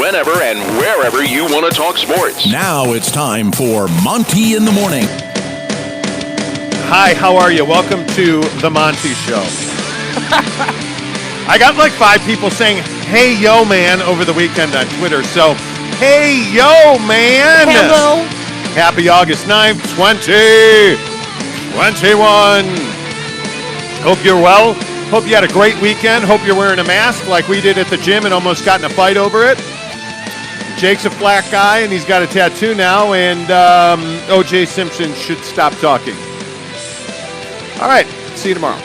whenever and wherever you want to talk sports. Now it's time for Monty in the Morning. Hi, how are you? Welcome to the Monty Show. I got like 5 people saying, hey, yo, man, over the weekend on Twitter. So, hey, yo, man. Hello. Happy August 9th, 2021. Hope you're well. Hope you had a great weekend. Hope you're wearing a mask like we did at the gym and almost got in a fight over it. Jake's a flat guy, and he's got a tattoo now, and O.J. Simpson should stop talking. All right, see you tomorrow.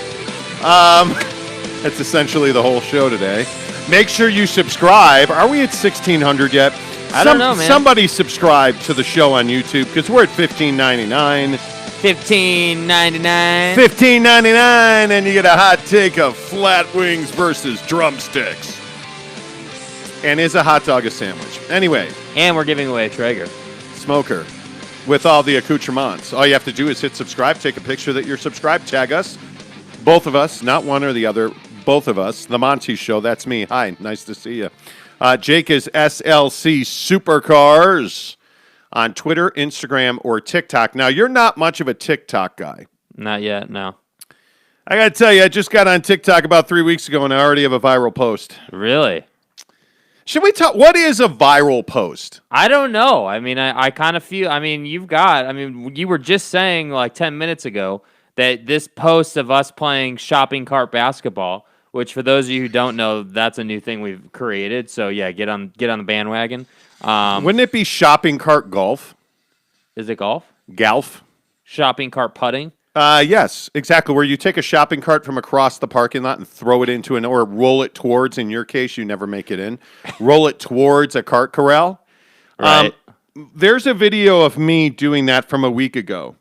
That's essentially the whole show today. Make sure you subscribe. Are we at 1,600 yet? I don't know, man. Somebody subscribe to the show on YouTube, because we're at $15.99. $15.99. $15.99, and you get a hot take of flat wings versus drumsticks. And is a hot dog a sandwich? Anyway. And we're giving away a Traeger. Smoker. With all the accoutrements. All you have to do is hit subscribe, take a picture that you're subscribed, tag us. Both of us, not one or the other, both of us. The Monty Show, that's me. Hi, nice to see you. Jake is SLC Supercars on Twitter, Instagram, or TikTok. Now, you're not much of a TikTok guy. Not yet, no. I got to tell you, I just got on TikTok about 3 weeks ago, and I already have a viral post. Really? Should we talk? What is a viral post? I don't know. I mean, I kind of feel, you were just saying like 10 minutes ago that this post of us playing shopping cart basketball, which for those of you who don't know, that's a new thing we've created. So yeah, get on the bandwagon. Wouldn't it be shopping cart golf? Is it golf? Golf. Shopping cart putting? Yes, exactly. Where you take a shopping cart from across the parking lot and throw it into or roll it towards, in your case, you never make it in, roll it towards a cart corral. Right. There's a video of me doing that from a week ago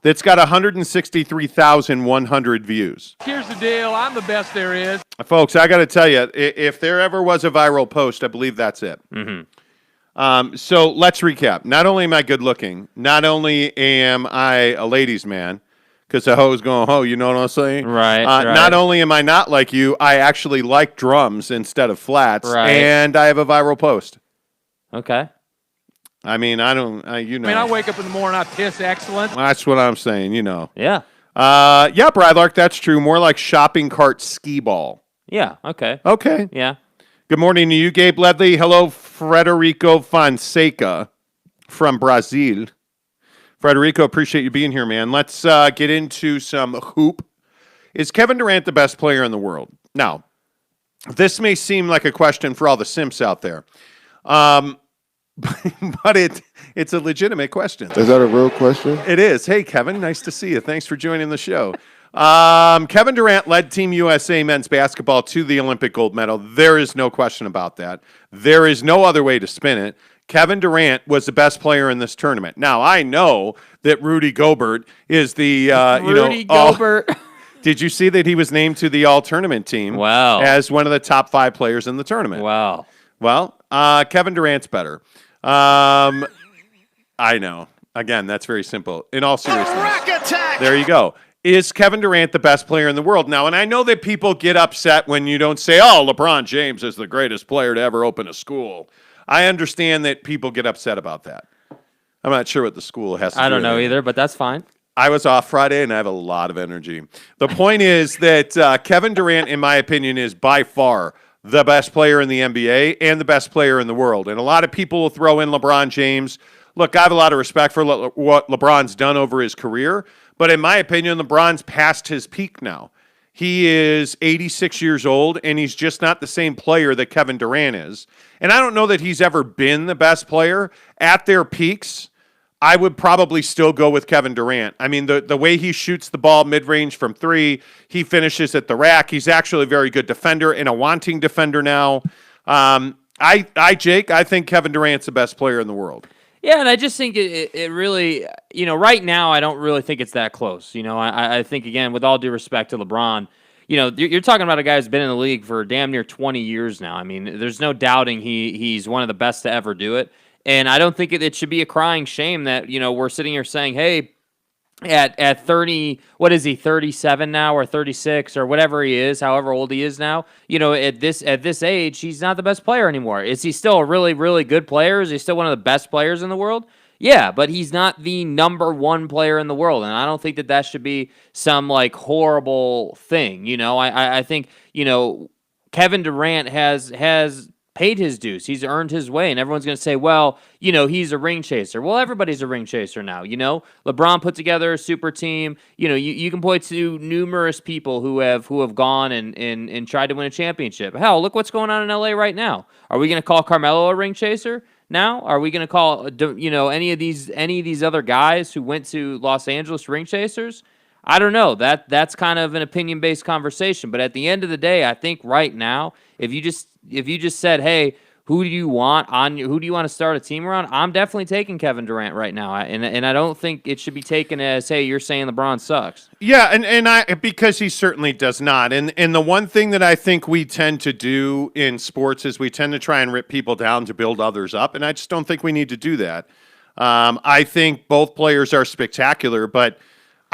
that's got 163,100 views. Here's the deal. I'm the best there is. Folks, I got to tell you, if there ever was a viral post, I believe that's it. Mm-hmm. So let's recap. Not only am I good looking, not only am I a ladies' man, because the hoe's going ho, you know what I'm saying? Right, right. Not only am I not like you, I actually like drums instead of flats, right. And I have a viral post. Okay. I mean, I wake up in the morning, I piss excellent. That's what I'm saying, you know. Yeah. Yeah, Bradlark, that's true. More like shopping cart skee ball. Yeah, okay. Okay. Yeah. Good morning to you, Gabe Ledley. Hello, Frederico Fonseca from Brazil. Frederico, appreciate you being here, man. Let's get into some hoop. Is Kevin Durant the best player in the world? Now, this may seem like a question for all the simps out there, but it's a legitimate question. Is that a real question? It is. Hey, Kevin, nice to see you. Thanks for joining the show. Kevin Durant led Team USA men's basketball to the Olympic gold medal. There is no question about that. There is no other way to spin it. Kevin Durant was the best player in this tournament. Now, I know that Rudy Gobert is the, Rudy Gobert. Did you see that he was named to the all-tournament team? Wow. As one of the top 5 players in the tournament. Wow. Well, Kevin Durant's better. I know. Again, that's very simple. In all seriousness. There you go. Is Kevin Durant the best player in the world? Now, and I know that people get upset when you don't say, oh, LeBron James is the greatest player to ever open a school. I understand that people get upset about that. I'm not sure what the school has to do. I don't know either, but that's fine. I was off Friday, and I have a lot of energy. The point is that Kevin Durant, in my opinion, is by far the best player in the NBA and the best player in the world. And a lot of people will throw in LeBron James. Look, I have a lot of respect for what LeBron's done over his career, but in my opinion, LeBron's past his peak now. He is 86 years old, and he's just not the same player that Kevin Durant is. And I don't know that he's ever been the best player. At their peaks, I would probably still go with Kevin Durant. I mean, the way he shoots the ball mid-range from 3, he finishes at the rack. He's actually a very good defender and a wanting defender now. Jake, I think Kevin Durant's the best player in the world. Yeah, and I just think it really, right now I don't really think it's that close. I think, again, with all due respect to LeBron, you're talking about a guy who's been in the league for damn near 20 years now. I mean, there's no doubting he's one of the best to ever do it. And I don't think it should be a crying shame that, we're sitting here saying, hey, at 30, what is he, 37 now or 36 or whatever he is, however old he is now, at this age, he's not the best player anymore. Is he still a really, really good player? Is he still one of the best players in the world? Yeah, but he's not the number one player in the world, and I don't think that should be some like horrible thing. I think, Kevin Durant has paid his dues. He's earned his way, and everyone's going to say, well, he's a ring chaser. Well, everybody's a ring chaser now, LeBron put together a super team. You can point to numerous people who have gone and tried to win a championship. Hell, look what's going on in LA right now. Are we going to call Carmelo a ring chaser now? Are we going to call, any of these other guys who went to Los Angeles ring chasers? I don't know. That's kind of an opinion-based conversation. But at the end of the day, I think right now, if you just said, hey, who do you want to start a team around? I'm definitely taking Kevin Durant right now. And I don't think it should be taken as, hey, you're saying LeBron sucks. Yeah, and because he certainly does not. And the one thing that I think we tend to do in sports is we tend to try and rip people down to build others up, and I just don't think we need to do that. I think both players are spectacular, but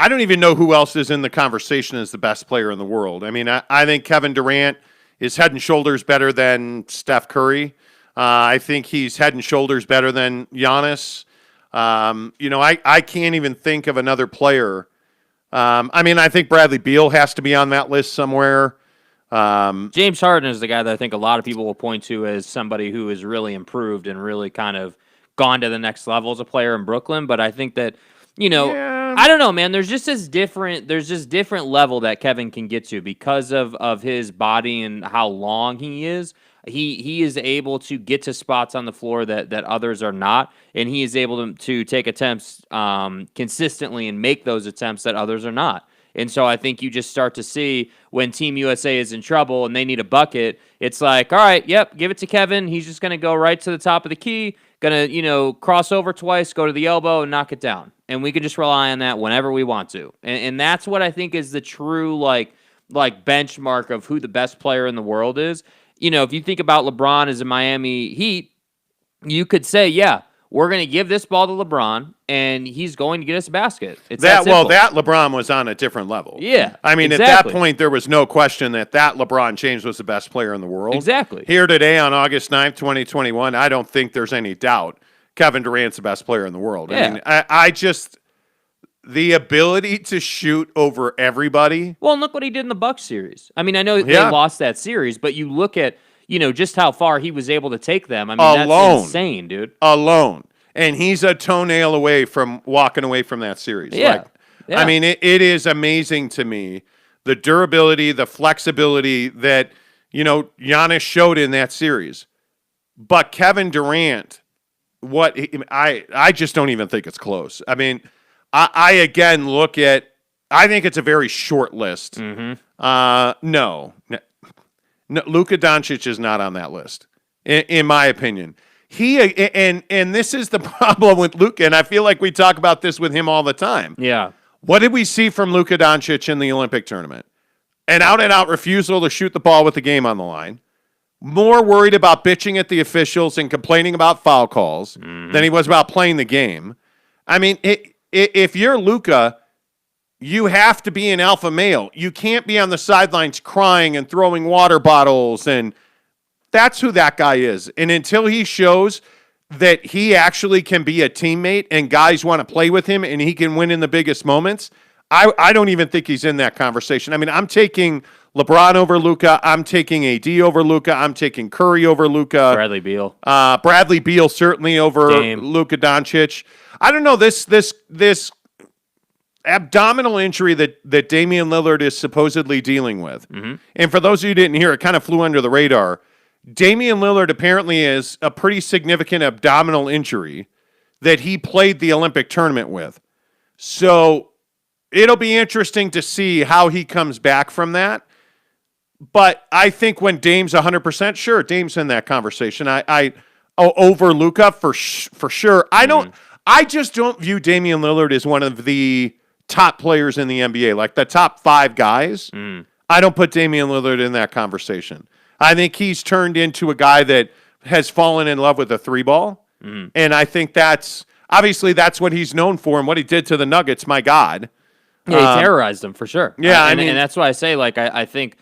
I don't even know who else is in the conversation as the best player in the world. I mean, I think Kevin Durant is head and shoulders better than Steph Curry. I think he's head and shoulders better than Giannis. I can't even think of another player. I think Bradley Beal has to be on that list somewhere. James Harden is the guy that I think a lot of people will point to as somebody who has really improved and really kind of gone to the next level as a player in Brooklyn. But I think that, I don't know, man. There's just this different level that Kevin can get to because of his body and how long he is. He is able to get to spots on the floor that others are not, and he is able to take attempts consistently and make those attempts that others are not. And so I think you just start to see when Team USA is in trouble and they need a bucket, it's like, all right, yep, give it to Kevin. He's just going to go right to the top of the key, going to, cross over twice, go to the elbow, and knock it down. And we can just rely on that whenever we want to. And that's what I think is the true, like benchmark of who the best player in the world is. If you think about LeBron as a Miami Heat, you could say, yeah, we're going to give this ball to LeBron, and he's going to get us a basket. It's that LeBron was on a different level. Yeah, I mean, exactly. At that point, there was no question that LeBron James was the best player in the world. Exactly. Here today on August 9th, 2021, I don't think there's any doubt Kevin Durant's the best player in the world. Yeah. I mean, I just the ability to shoot over everybody. Well, and look what he did in the Bucks series. I mean, I know they lost that series, but you look at, just how far he was able to take them. I mean, that's insane, dude. Alone. And he's a toenail away from walking away from that series. Yeah. I mean, it is amazing to me, the durability, the flexibility that, Giannis showed in that series. But Kevin Durant, I just don't even think it's close. I mean, I again look at, I think it's a very short list. Mm-hmm. No, Luka Doncic is not on that list, in my opinion. And this is the problem with Luka, and I feel like we talk about this with him all the time. Yeah. What did we see from Luka Doncic in the Olympic tournament? An out-and-out refusal to shoot the ball with the game on the line. More worried about bitching at the officials and complaining about foul calls than he was about playing the game. I mean, if you're Luka, you have to be an alpha male. You can't be on the sidelines crying and throwing water bottles, and that's who that guy is. And until he shows that he actually can be a teammate and guys want to play with him and he can win in the biggest moments, I don't even think he's in that conversation. I mean, I'm taking LeBron over Luka. I'm taking AD over Luka. I'm taking Curry over Luka. Bradley Beal. Bradley Beal certainly over Luka Doncic. I don't know, this abdominal injury that Damian Lillard is supposedly dealing with. Mm-hmm. And for those of you who didn't hear, it kind of flew under the radar. Damian Lillard apparently is a pretty significant abdominal injury that he played the Olympic tournament with. So it'll be interesting to see how he comes back from that. But I think when Dame's 100%, sure, Dame's in that conversation. I over Luka for sure. I just don't view Damian Lillard as one of the top players in the NBA, like the top 5 guys. I don't put Damian Lillard in that conversation. I think he's turned into a guy that has fallen in love with the 3-ball. And I think obviously that's what he's known for and what he did to the Nuggets. My God. Yeah, he terrorized them for sure. Yeah, and that's why I say, like, I think,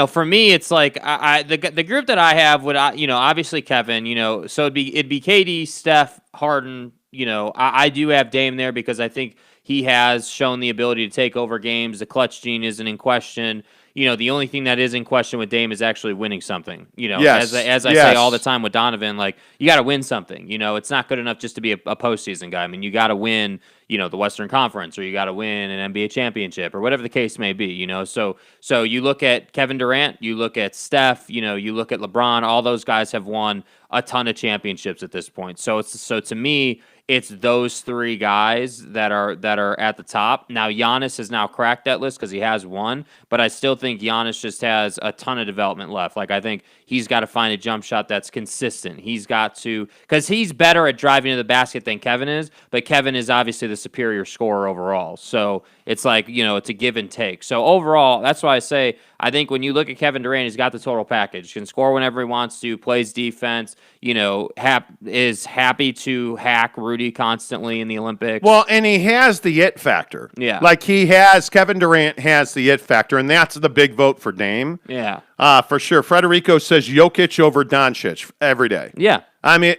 for me, it's like the group that I have would, obviously Kevin, so it'd be KD, Steph, Harden. I do have Dame there because I think he has shown the ability to take over games. The clutch gene isn't in question. The only thing that is in question with Dame is actually winning something. Yes. As I say all the time with Donovan, like, you got to win something. It's not good enough just to be a postseason guy. I mean, you got to win, the Western Conference, or you got to win an NBA championship, or whatever the case may be. So you look at Kevin Durant, you look at Steph, you look at LeBron. All those guys have won a ton of championships at this point. So to me, it's those three guys that are at the top. Now, Giannis has now cracked that list because he has one, but I still think Giannis just has a ton of development left. Like, I think he's got to find a jump shot that's consistent. He's got to, because he's better at driving to the basket than Kevin is, but Kevin is obviously the superior scorer overall. So it's like, it's a give and take. So overall, that's why I say, I think when you look at Kevin Durant, he's got the total package. Can score whenever he wants to, plays defense, is happy to hack Rudy constantly in the Olympics. Well, and he has the it factor. Yeah. Like, Kevin Durant has the it factor, and that's the big vote for Dame. Yeah. For sure. Frederico says Jokic over Doncic every day. Yeah. I mean,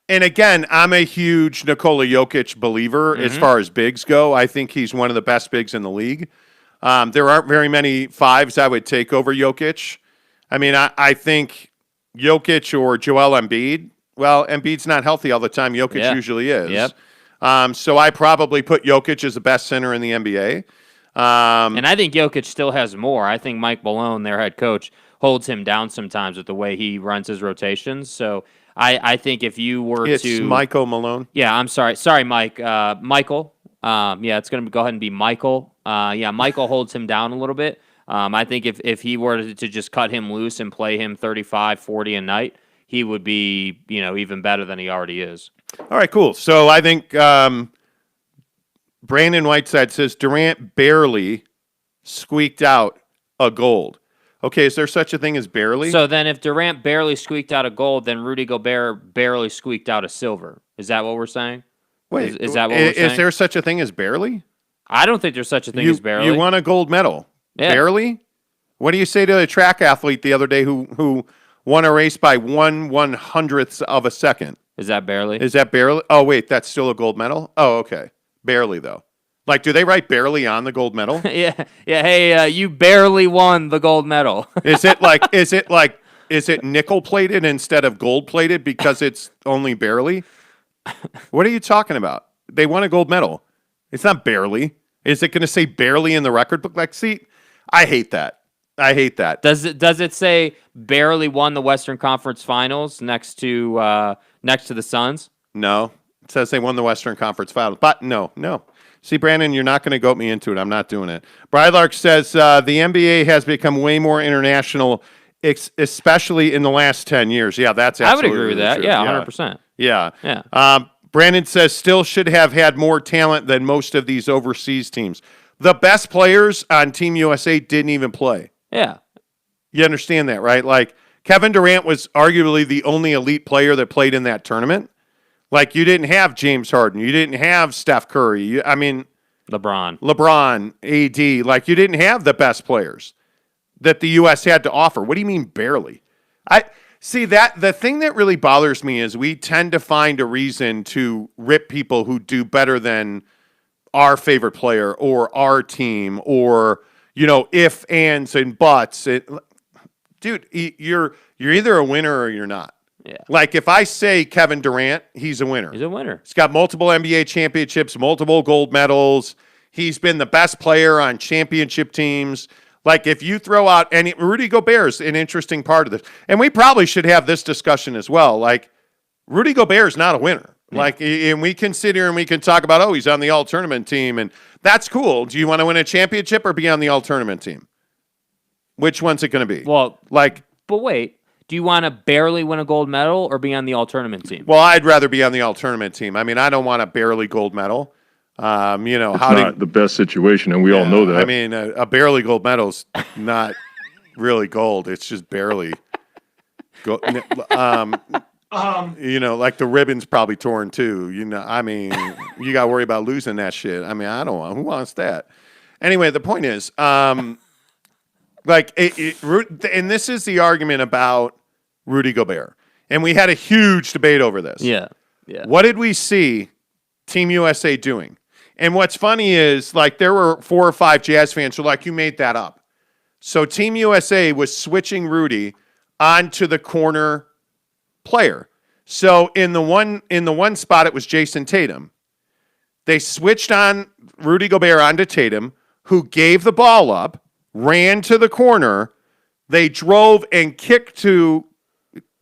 and again, I'm a huge Nikola Jokic believer as far as bigs go. I think he's one of the best bigs in the league. There aren't very many fives I would take over Jokic. I mean, I think Jokic or Joel Embiid. Well, Embiid's not healthy all the time. Jokic usually is. Yep. So I probably put Jokic as the best center in the NBA. And I think Jokic still has more. I think Mike Malone, their head coach, holds him down sometimes with the way he runs his rotations. So I think if you were it's to... Michael Malone. Yeah, I'm sorry. Sorry, Mike. Michael. It's going to go ahead and be Michael. Michael holds him down a little bit. I think if he were to just cut him loose and play him 35, 40 a night, he would be, even better than he already is. All right, cool. So I think Brandon Whiteside says Durant barely squeaked out a gold. Okay, is there such a thing as barely? So then if Durant barely squeaked out a gold, then Rudy Gobert barely squeaked out a silver. Is that what we're saying? Wait, is that what we're saying? Is there such a thing as barely? I don't think there's such a thing as barely. You won a gold medal. Yeah. Barely? What do you say to a track athlete the other day who won a race by 1/100th of a second? Is that barely? Is that barely? Oh, wait, that's still a gold medal? Oh, okay. Barely, though. Like, do they write barely on the gold medal? Yeah. Hey, you barely won the gold medal. Is it nickel plated instead of gold plated because it's only barely? What are you talking about? They won a gold medal. It's not barely. Is it going to say barely in the record book? Like, see, I hate that. Does it say barely won the Western Conference Finals next to the Suns? No. It says they won the Western Conference Finals. But no. See, Brandon, you're not going to goat me into it. I'm not doing it. Brylark says the NBA has become way more international, especially in the last 10 years. Yeah, that's absolutely I would agree with that. true. Yeah, 100%. Yeah. Brandon says still should have had more talent than most of these overseas teams. The best players on Team USA didn't even play. Yeah. You understand that, right? Like, Kevin Durant was arguably the only elite player that played in that tournament. Like, you didn't have James Harden. You didn't have Steph Curry. LeBron, AD. Like, you didn't have the best players that the U.S. had to offer. What do you mean barely? The thing that really bothers me is we tend to find a reason to rip people who do better than our favorite player or our team or, if, ands, and buts. Dude, you're either a winner or you're not. Yeah. Like, if I say Kevin Durant, he's a winner. He's a winner. He's got multiple NBA championships, multiple gold medals. He's been the best player on championship teams. Like, if you throw out Rudy Gobert's an interesting part of this. And we probably should have this discussion as well. Like, Rudy Gobert's not a winner. Yeah. Like, and we can sit here and we can talk about, he's on the all-tournament team, and that's cool. Do you want to win a championship or be on the all-tournament team? Which one's it going to be? Well, but wait. Do you want to barely win a gold medal or be on the all-tournament team? Well, I'd rather be on the all-tournament team. I mean, I don't want a barely gold medal. It's not the best situation, and we all know that. I mean, a barely gold medal's not really gold. It's just barely. Like the ribbon's probably torn too. You got to worry about losing that shit. I mean, I don't want. Who wants that? Anyway, the point is, and this is the argument about Rudy Gobert, and we had a huge debate over this. Yeah. What did we see Team USA doing? And what's funny is, there were 4 or 5 Jazz fans who were like, you made that up. So Team USA was switching Rudy onto the corner player. So in the one spot, it was Jason Tatum. They switched on Rudy Gobert onto Tatum, who gave the ball up, ran to the corner. They drove and kicked to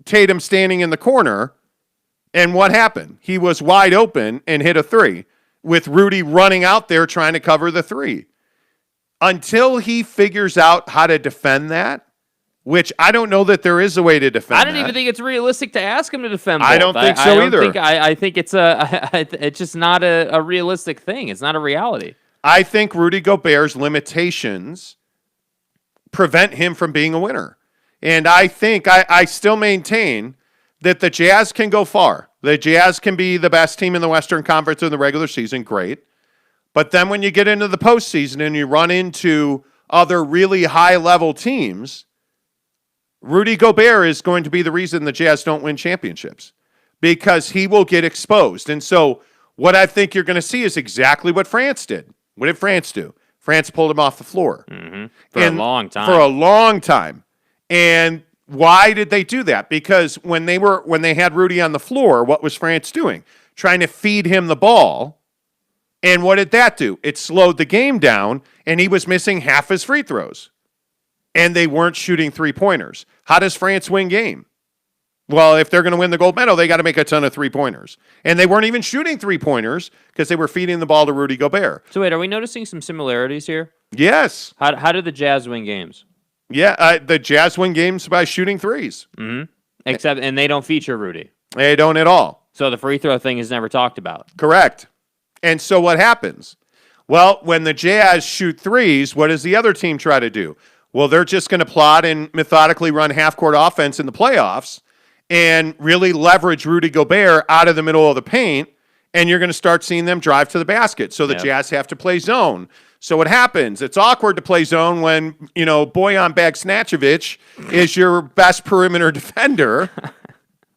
Tatum standing in the corner. And what happened? He was wide open and hit a 3 with Rudy running out there trying to cover the 3. Until he figures out how to defend that, which I don't know that there is a way to defend I don't even think it's realistic to ask him to defend both. I don't think so either. I think it's it's just not a realistic thing. It's not a reality. I think Rudy Gobert's limitations prevent him from being a winner. And I think I still maintain that the Jazz can go far. The Jazz can be the best team in the Western Conference in the regular season, great. But then when you get into the postseason and you run into other really high-level teams, Rudy Gobert is going to be the reason the Jazz don't win championships because he will get exposed. And so what I think you're going to see is exactly what France did. What did France do? France pulled him off the floor. For a long time. For a long time. And why did they do that? Because when they had Rudy on the floor, what was France doing? Trying to feed him the ball. And what did that do? It slowed the game down, and he was missing half his free throws. And they weren't shooting 3-pointers. How does France win game? Well, if they're going to win the gold medal, they got to make a ton of 3-pointers. And they weren't even shooting 3-pointers because they were feeding the ball to Rudy Gobert. So wait, are we noticing some similarities here? Yes. How do the Jazz win games? Yeah, the Jazz win games by shooting threes. Mm-hmm. And they don't feature Rudy. They don't at all. So the free throw thing is never talked about. Correct. And so what happens? Well, when the Jazz shoot threes, what does the other team try to do? Well, they're just going to plot and methodically run half-court offense in the playoffs and really leverage Rudy Gobert out of the middle of the paint, and you're going to start seeing them drive to the basket. So the Jazz have to play zone. So what happens? It's awkward to play zone when, Bojan Bagsnatchevic is your best perimeter defender.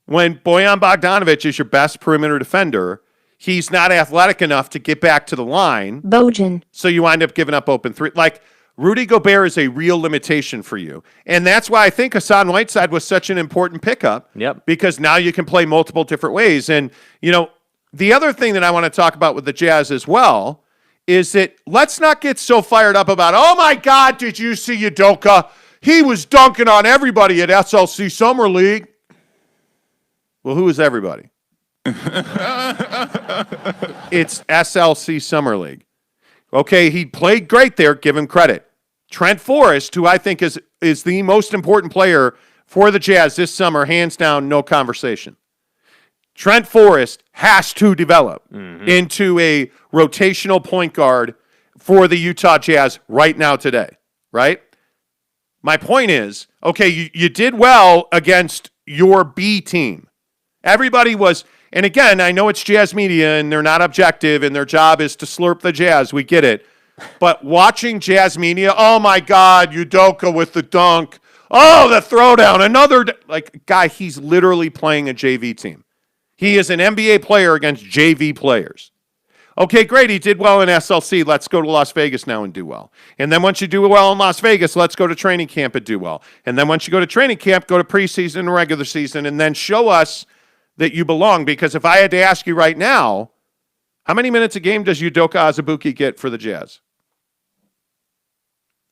When Bojan Bogdanovic is your best perimeter defender, he's not athletic enough to get back to the line. Bojan. So you wind up giving up open 3. Rudy Gobert is a real limitation for you. And that's why I think Hassan Whiteside was such an important pickup. Yep. Because now you can play multiple different ways. And, the other thing that I want to talk about with the Jazz as well is that let's not get so fired up about, oh my God, did you see Udoka? He was dunking on everybody at SLC Summer League. Well, who is everybody? It's SLC Summer League. Okay, he played great there. Give him credit. Trent Forrest, who I think is the most important player for the Jazz this summer, hands down, no conversation. Trent Forrest has to develop into a rotational point guard for the Utah Jazz right now today, right? My point is, okay, you did well against your B team. Everybody was, and again, I know it's Jazz media and they're not objective and their job is to slurp the Jazz. We get it. But watching Jazz media, oh my God, Udoka with the dunk. Oh, the throwdown. Guy, he's literally playing a JV team. He is an NBA player against JV players. Okay, great. He did well in SLC. Let's go to Las Vegas now and do well. And then once you do well in Las Vegas, let's go to training camp and do well. And then once you go to training camp, go to preseason and regular season, and then show us that you belong. Because if I had to ask you right now, how many minutes a game does Udoka Azubuike get for the Jazz?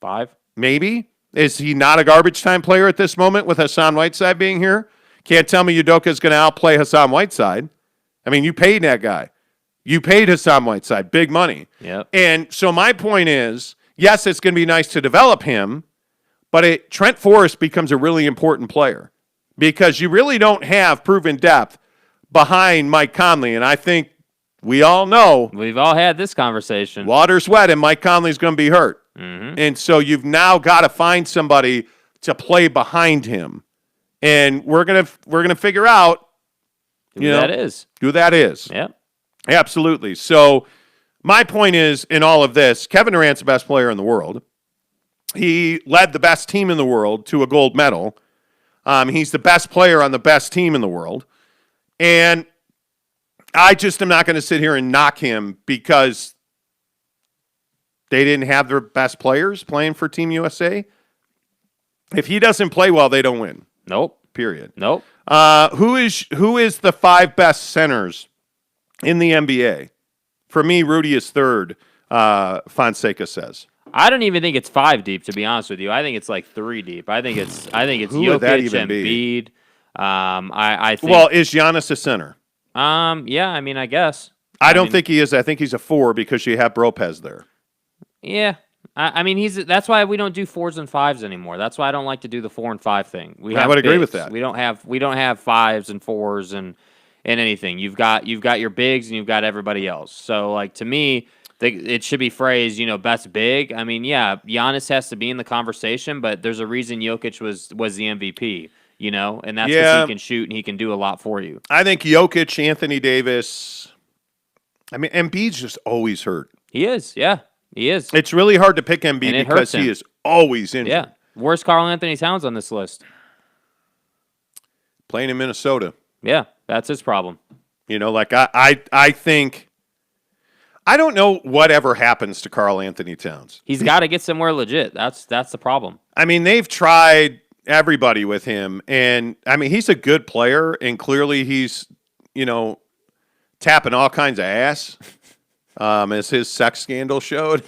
5? Maybe. Is he not a garbage time player at this moment with Hassan Whiteside being here? Can't tell me Udoka is going to outplay Hassan Whiteside. I mean, you paid that guy. You paid Hassan Whiteside big money. Yep. And so my point is, yes, it's going to be nice to develop him, but Trent Forrest becomes a really important player because you really don't have proven depth behind Mike Conley. And I think we all know. We've all had this conversation. Water's wet and Mike Conley's going to be hurt. Mm-hmm. And so you've now got to find somebody to play behind him. And we're gonna figure out Who that is. Who that is. Yep. Absolutely. So my point is, in all of this, Kevin Durant's the best player in the world. He led the best team in the world to a gold medal. He's the best player on the best team in the world. And I just am not going to sit here and knock him because they didn't have their best players playing for Team USA. If he doesn't play well, they don't win. Nope. Period. Nope. Who is the 5 best centers in the NBA? For me, Rudy is third, Fonseca says. I don't even think it's 5 deep, to be honest with you. I think it's like 3 deep. I think it's Who would that Jokic even and be? Embiid. I think. Well, is Giannis a center? Yeah. I mean, I guess. I don't think he is. I think he's a 4 because you have Lopez there. Yeah. I mean, that's why we don't do 4s and 5s anymore. That's why I don't like to do the 4 and 5 thing. I would agree with that. We don't have 5s and 4s and anything. You've got your bigs and you've got everybody else. So like to me, it should be phrased, best big. I mean, yeah, Giannis has to be in the conversation, but there's a reason Jokic was the MVP. And that's because he can shoot and he can do a lot for you. I think Jokic, Anthony Davis. I mean, Embiid's just always hurt. He is, yeah. He is. It's really hard to pick Embiid because he is always injured. Yeah. Where's Karl Anthony Towns on this list? Playing in Minnesota. Yeah, that's his problem. I think I don't know whatever happens to Karl Anthony Towns. He's got to get somewhere legit. That's the problem. I mean, they've tried everybody with him, and I mean, he's a good player, and clearly he's, tapping all kinds of ass. As his sex scandal showed.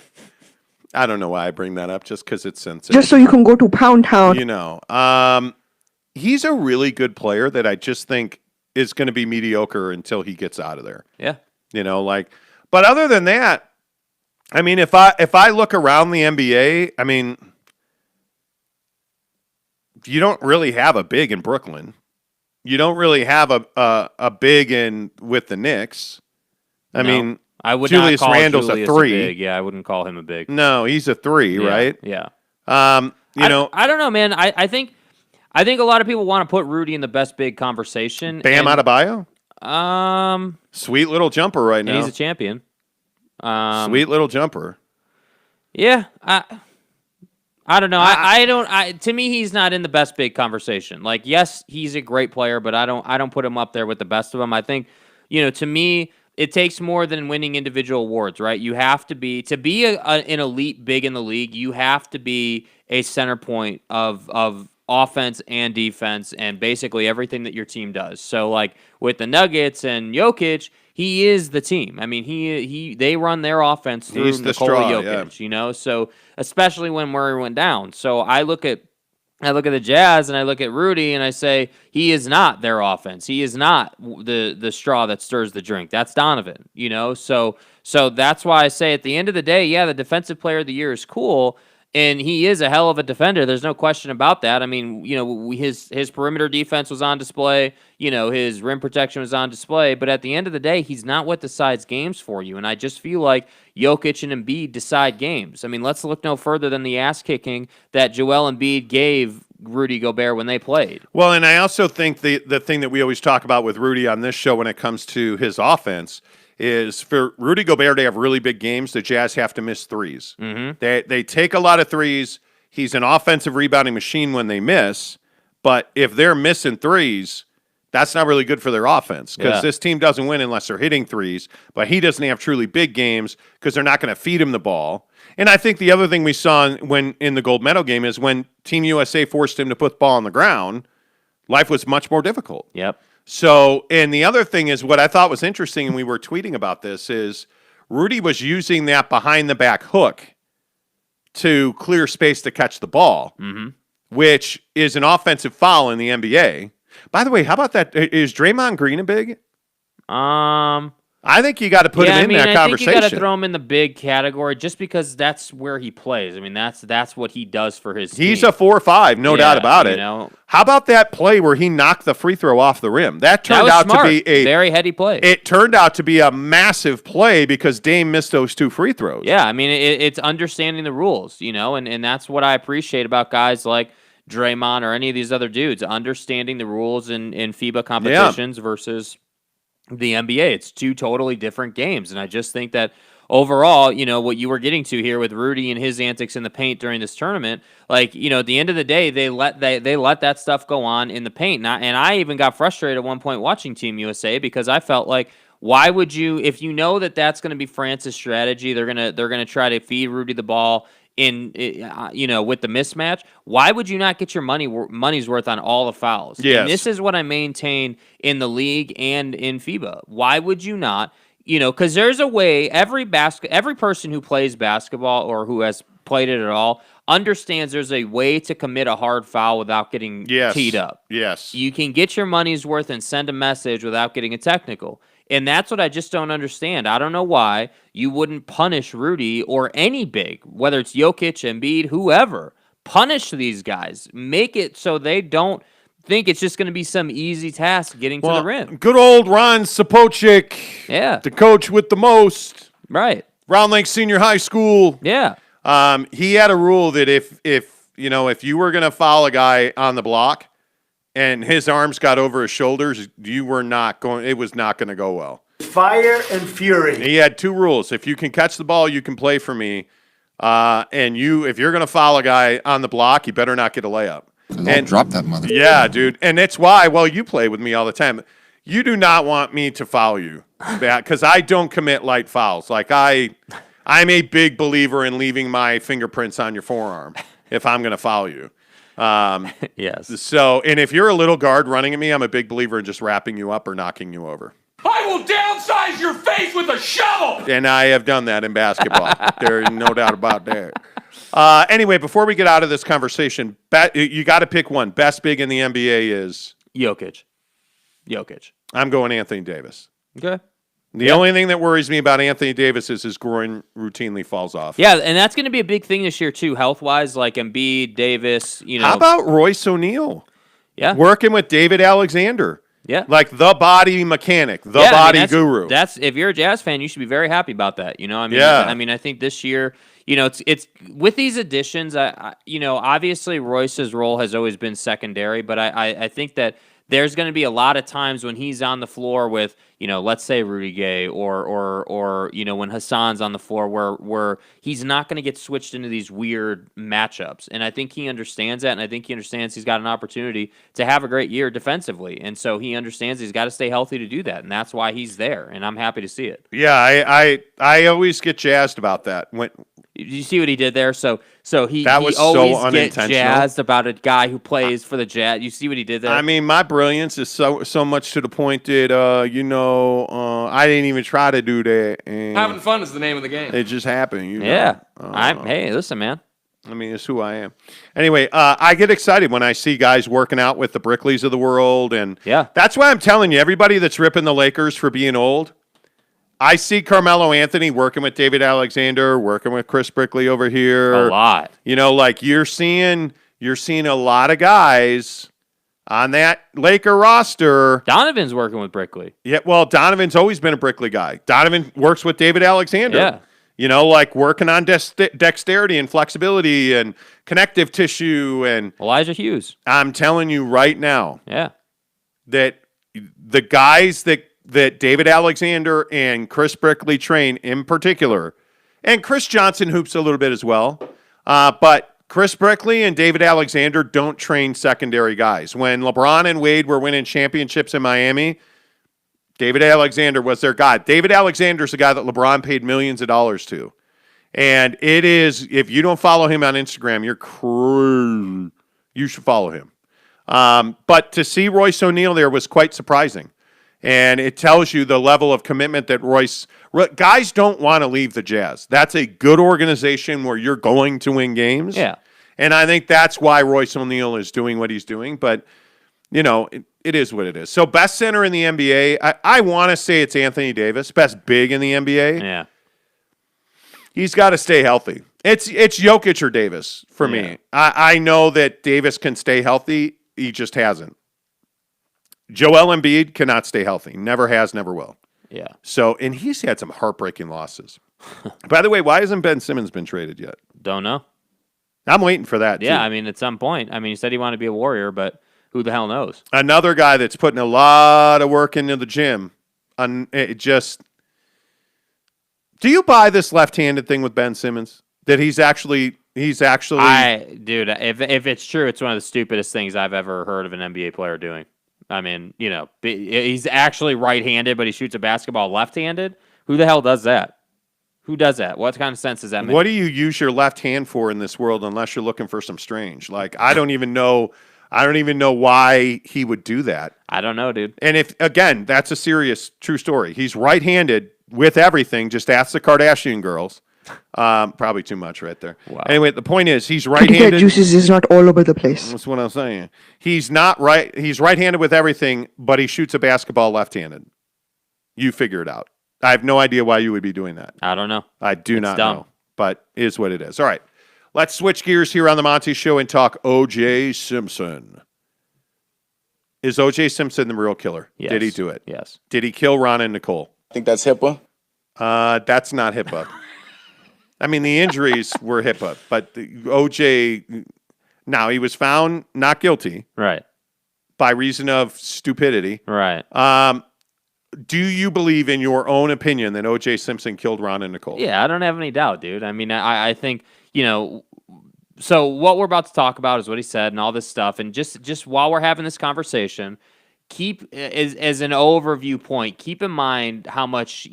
I don't know why I bring that up, just because it's sensitive. Just so you can go to Pound Town. He's a really good player that I just think is going to be mediocre until he gets out of there. Yeah. But other than that, I mean, if I look around the NBA, I mean, you don't really have a big in Brooklyn. You don't really have a big with the Knicks. I mean, I would Julius not call Randle's Julius a 3. Big. Yeah, I wouldn't call him a big. No, he's a 3, right? Yeah. I don't know, man. I think a lot of people want to put Rudy in the best big conversation. Bam Adebayo? Sweet little jumper right now. And he's a champion. Sweet little jumper. Yeah, I don't know. To me, he's not in the best big conversation. Like, yes, he's a great player, but I don't put him up there with the best of them. I think, to me, it takes more than winning individual awards, right? You have to be an elite big in the league. You have to be a center point of offense and defense and basically everything that your team does. So, like with the Nuggets and Jokic, he is the team. I mean, they run their offense through Nikola Jokic. Yeah. So especially when Murray went down. So I look at the Jazz and I look at Rudy and I say he is not their offense. He is not the straw that stirs the drink. That's Donovan, So that's why I say at the end of the day, yeah, the defensive player of the year is cool, and he is a hell of a defender. There's no question about that. I mean, his perimeter defense was on display. His rim protection was on display. But at the end of the day, he's not what decides games for you. And I just feel like Jokic and Embiid decide games. I mean, let's look no further than the ass kicking that Joel Embiid gave Rudy Gobert when they played. Well, and I also think the thing that we always talk about with Rudy on this show when it comes to his offense is for Rudy Gobert to have really big games, the Jazz have to miss threes. Mm-hmm. They take a lot of threes. He's an offensive rebounding machine when they miss, but if they're missing threes, that's not really good for their offense because this team doesn't win unless they're hitting threes, but he doesn't have truly big games because they're not going to feed him the ball. And I think the other thing we saw in the gold medal game is when Team USA forced him to put the ball on the ground, life was much more difficult. Yep. So, and the other thing is what I thought was interesting, and we were tweeting about this, is Rudy was using that behind-the-back hook to clear space to catch the ball, which is an offensive foul in the NBA. By the way, how about that? Is Draymond Green a big? I think you got to put him in that conversation. I think you got to throw him in the big category just because that's where he plays. I mean, that's what he does for his team. He's a 4-5, no doubt about it. How about that play where he knocked the free throw off the rim? That turned out to be a very heady play. It turned out to be a massive play because Dame missed those 2 free throws. Yeah, I mean, it's understanding the rules, and that's what I appreciate about guys like Draymond or any of these other dudes, understanding the rules in FIBA competitions versus the NBA. It's two totally different games. And I just think that overall, what you were getting to here with Rudy and his antics in the paint during this tournament, at the end of the day, they let that stuff go on in the paint. And I even got frustrated at one point watching Team USA because I felt like, why would you, if you know that that's going to be France's strategy, they're gonna try to feed Rudy the ball with the mismatch. Why would you not get your money's worth on all the fouls? Yes. And this is what I maintain in the league and in FIBA. Why would you not? Because there's a way. Every person who plays basketball or who has played it at all understands there's a way to commit a hard foul without getting teed up. Yes. You can get your money's worth and send a message without getting a technical. And that's what I just don't understand. I don't know why you wouldn't punish Rudy or any big, whether it's Jokic, Embiid, whoever. Punish these guys. Make it so they don't think it's just going to be some easy task getting to the rim. Good old Ron Sapochnik. Yeah. The coach with the most. Right. Round Lake Senior High School. Yeah. He had a rule that if you were going to foul a guy on the block, and his arms got over his shoulders, it was not going to go well. Fire and fury. He had two rules. If you can catch the ball, you can play for me. If you're going to foul a guy on the block, you better not get a layup. And drop that mother. Yeah, dude. And that's why, you play with me all the time. You do not want me to foul you because I don't commit light fouls. Like I'm a big believer in leaving my fingerprints on your forearm if I'm going to foul you. Yes. So, and if you're a little guard running at me, I'm a big believer in just wrapping you up or knocking you over. I will downsize your face with a shovel. And I have done that in basketball. There's no doubt about that. Anyway, before we get out of this conversation, you got to pick one. Best big in the NBA is Jokic. I'm going Anthony Davis. Okay. The only thing that worries me about Anthony Davis is his groin routinely falls off. Yeah, and that's going to be a big thing this year too, health-wise, like Embiid, Davis, How about Royce O'Neal? Yeah. Working with David Alexander. Yeah. Like the body mechanic, body guru. That's if you're a Jazz fan, you should be very happy about that. I think this year, it's with these additions, obviously Royce's role has always been secondary, but I think that there's going to be a lot of times when he's on the floor with, let's say Rudy Gay or when Hassan's on the floor where he's not going to get switched into these weird matchups. And I think he understands that, and I think he understands he's got an opportunity to have a great year defensively. And so he understands he's got to stay healthy to do that, and that's why he's there, and I'm happy to see it. Yeah, I always get jazzed about that. You see what he did there? So he always so get jazzed about a guy who plays for the Jazz. You see what he did there? I mean, my brilliance is so much to the point that I didn't even try to do that. And having fun is the name of the game. It just happened. Yeah. Hey, listen, man. I mean, it's who I am. Anyway, I get excited when I see guys working out with the Brickleys of the world, and that's why I'm telling you, everybody that's ripping the Lakers for being old. I see Carmelo Anthony working with David Alexander, working with Chris Brickley over here. A lot. You're seeing a lot of guys on that Laker roster. Donovan's working with Brickley. Yeah, well, Donovan's always been a Brickley guy. Donovan works with David Alexander. Yeah. Working on dexterity and flexibility and connective tissue. And Elijah Hughes. I'm telling you right now. Yeah. That the guys that David Alexander and Chris Brickley train in particular, and Chris Johnson hoops a little bit as well, but Chris Brickley and David Alexander don't train secondary guys. When LeBron and Wade were winning championships in Miami, David Alexander was their guy. David Alexander's the guy that LeBron paid millions of dollars to. And it is, if you don't follow him on Instagram, you're crazy. You should follow him. But to see Royce O'Neal there was quite surprising. And it tells you the level of commitment that guys don't want to leave the Jazz. That's a good organization where you're going to win games. Yeah. And I think that's why Royce O'Neal is doing what he's doing. But, it is what it is. So best center in the NBA, I want to say it's Anthony Davis. Best big in the NBA. Yeah. He's got to stay healthy. It's Jokic or Davis for me. I know that Davis can stay healthy. He just hasn't. Joel Embiid cannot stay healthy. Never has, never will. Yeah. So, and he's had some heartbreaking losses. By the way, why hasn't Ben Simmons been traded yet? Don't know. I'm waiting for that, Yeah, too. I mean, at some point. I mean, he said he wanted to be a Warrior, but who the hell knows? Another guy that's putting a lot of work into the gym, it just. Do you buy this left-handed thing with Ben Simmons? That he's actually. Dude, if it's true, it's one of the stupidest things I've ever heard of an NBA player doing. I mean, he's actually right-handed, but he shoots a basketball left-handed. Who the hell does that? Who does that? What kind of sense does that make? What do you use your left hand for in this world unless you're looking for some strange? Like, I don't even know why he would do that. I don't know, dude. And again, that's a serious, true story. He's right-handed with everything. Just ask the Kardashian girls. Probably too much right there. Wow. Anyway, the point is he's Kitty cat right-handed. juices is not all over the place. That's what I'm saying. He's not right. He's right-handed with everything, but he shoots a basketball left-handed. You figure it out. I have no idea why you would be doing that. I don't know. I do not dumb. know, but is what it is. All right. Let's switch gears here on the Monty Show and talk O.J. Simpson. Is O.J. Simpson the real killer? Yes. Did he do it? Yes. Did he kill Ron and Nicole? I think that's HIPAA. That's not HIPAA. I mean, the injuries were HIPAA, but O.J. Now, he was found not guilty. Right. By reason of stupidity. Right. Do you believe, in your own opinion, that O.J. Simpson killed Ron and Nicole? Yeah, I don't have any doubt, dude. I mean, I think, so what we're about to talk about is what he said and all this stuff. And just while we're having this conversation, keep, as an overview point, keep in mind how much,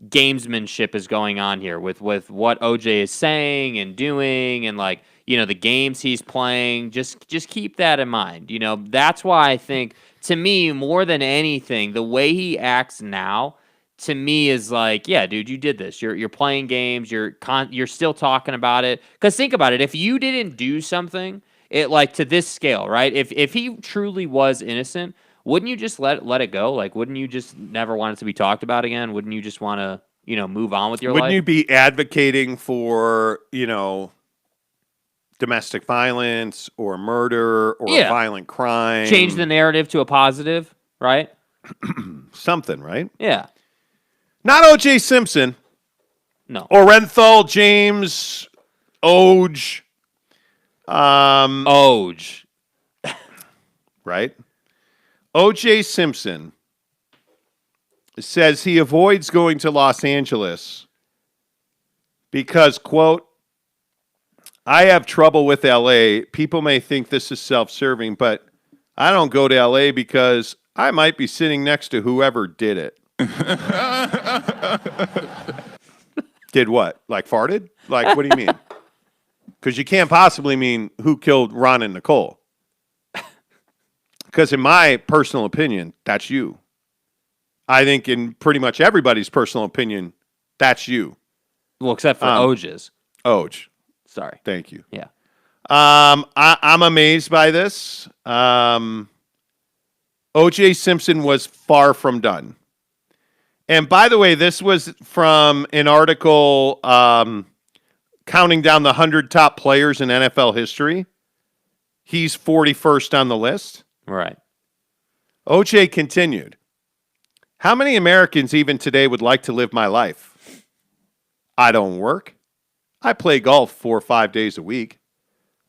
gamesmanship is going on here with what OJ is saying and doing and the games he's playing. Just keep that in mind. That's why I think, to me, more than anything, the way he acts now to me is like, yeah, dude, you did this. You're playing games. You're still talking about it. Because think about it. If you didn't do something to this scale, right? If he truly was innocent, wouldn't you just let it go? Wouldn't you just never want it to be talked about again? Wouldn't you just want to, move on with your life? Wouldn't you be advocating for, domestic violence or murder or violent crime? Change the narrative to a positive, right? Something, right? Yeah. Not O.J. Simpson. No. Orenthal, James, Oj. Oj. Right? O.J. Simpson says he avoids going to Los Angeles because, quote, I have trouble with L.A. People may think this is self-serving, but I don't go to L.A. because I might be sitting next to whoever did it. Did what? Farted? What do you mean? Because you can't possibly mean who killed Ron and Nicole. Because in my personal opinion, that's you. I think in pretty much everybody's personal opinion, that's you. Well, except for Oj's. Oj. Sorry. Thank you. Yeah. I'm amazed by this. O.J. Simpson was far from done. And by the way, this was from an article counting down the 100 top players in NFL history. He's 41st on the list. Right. O.J. continued, how many Americans even today would like to live my life? I don't work. I play golf 4 or 5 days a week.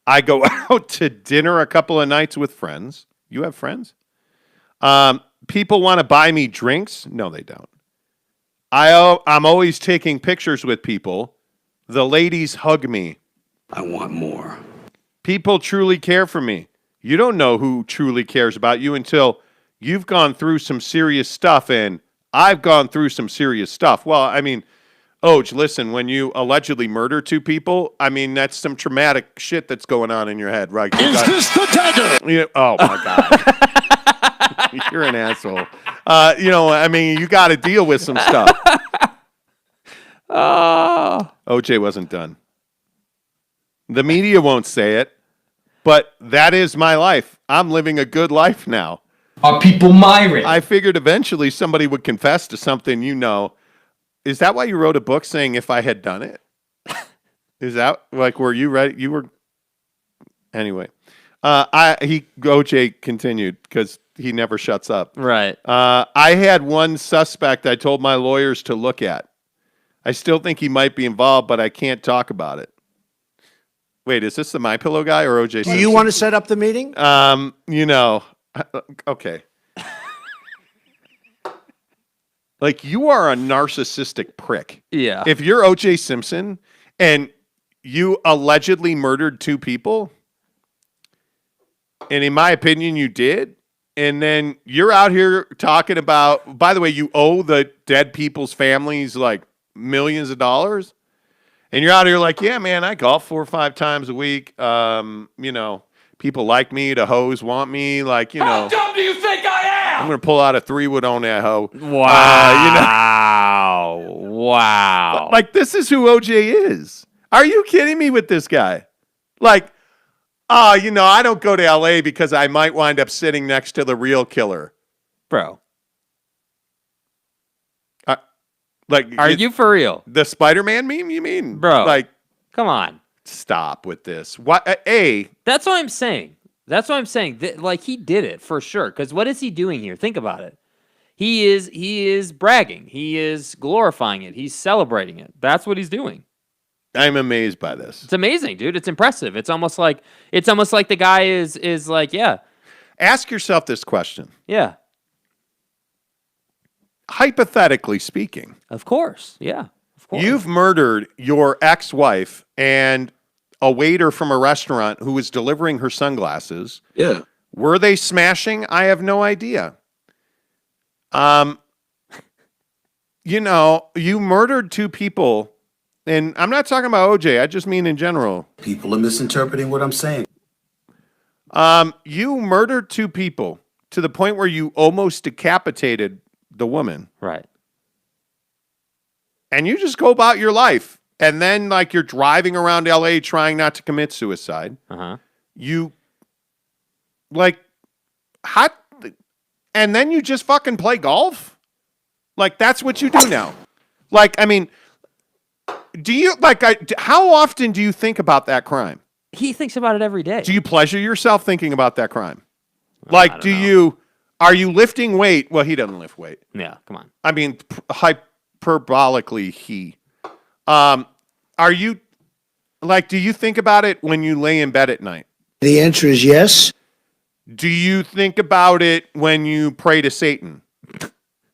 I go out to dinner a couple of nights with friends. You have friends? People want to buy me drinks? No, they don't. I'm always taking pictures with people. The ladies hug me. I want more. People truly care for me. You don't know who truly cares about you until you've gone through some serious stuff, and I've gone through some serious stuff. Well, I mean, Oj, listen, when you allegedly murder 2 people, I mean, that's some traumatic shit that's going on in your head, right? Is this the dagger? Oh, my God. You're an asshole. I mean, you got to deal with some stuff. OJ wasn't done. The media won't say it, but that is my life. I'm living a good life now. Are people myriad? I figured eventually somebody would confess to something Is that why you wrote a book saying if I had done it? Is that were you ready? You were. Anyway, OJ continued because he never shuts up. Right. I had one suspect I told my lawyers to look at. I still think he might be involved, but I can't talk about it. Wait, is this the MyPillow guy or OJ? Do you want to set up the meeting? Okay. Like, you are a narcissistic prick. Yeah. If you're O.J. Simpson and you allegedly murdered 2 people, and in my opinion, you did, and then you're out here talking about, by the way, you owe the dead people's families like millions of dollars, and you're out here like, yeah, man, I golf 4 or 5 times a week. People like me, the hoes want me, like, How dumb do you think I am? I'm going to pull out a 3-wood on that hoe. Wow. Wow. Like, this is who OJ is. Are you kidding me with this guy? Like, I don't go to LA because I might wind up sitting next to the real killer. Bro. Like, Are you for real? The Spider-Man meme, you mean? Bro. Like, come on. Stop with this. What? That's what I'm saying. Like, he did it for sure. Because what is he doing here? Think about it. He is bragging. He is glorifying it. He's celebrating it. That's what he's doing. I'm amazed by this. It's amazing, dude. It's impressive. It's almost like the guy is like, yeah. Ask yourself this question. Yeah. Hypothetically speaking. Of course. Yeah. Of course. You've murdered your ex-wife and a waiter from a restaurant who was delivering her sunglasses. Yeah. Were they smashing? I have no idea. You murdered 2 people, and I'm not talking about OJ. I just mean in general. People are misinterpreting what I'm saying. You murdered 2 people to the point where you almost decapitated the woman. Right. And you just go about your life. And then, like, you're driving around LA trying not to commit suicide. Uh-huh. You, like, how, and then you just fucking play golf? Like, that's what you do now. Like, I mean, do you, like, how often do you think about that crime? He thinks about it every day. Do you pleasure yourself thinking about that crime? Like, are you lifting weight? Well, he doesn't lift weight. Yeah, come on. I mean, hyperbolically, are you, like, do you think about it when you lay in bed at night? The answer is yes. Do you think about it when you pray to Satan?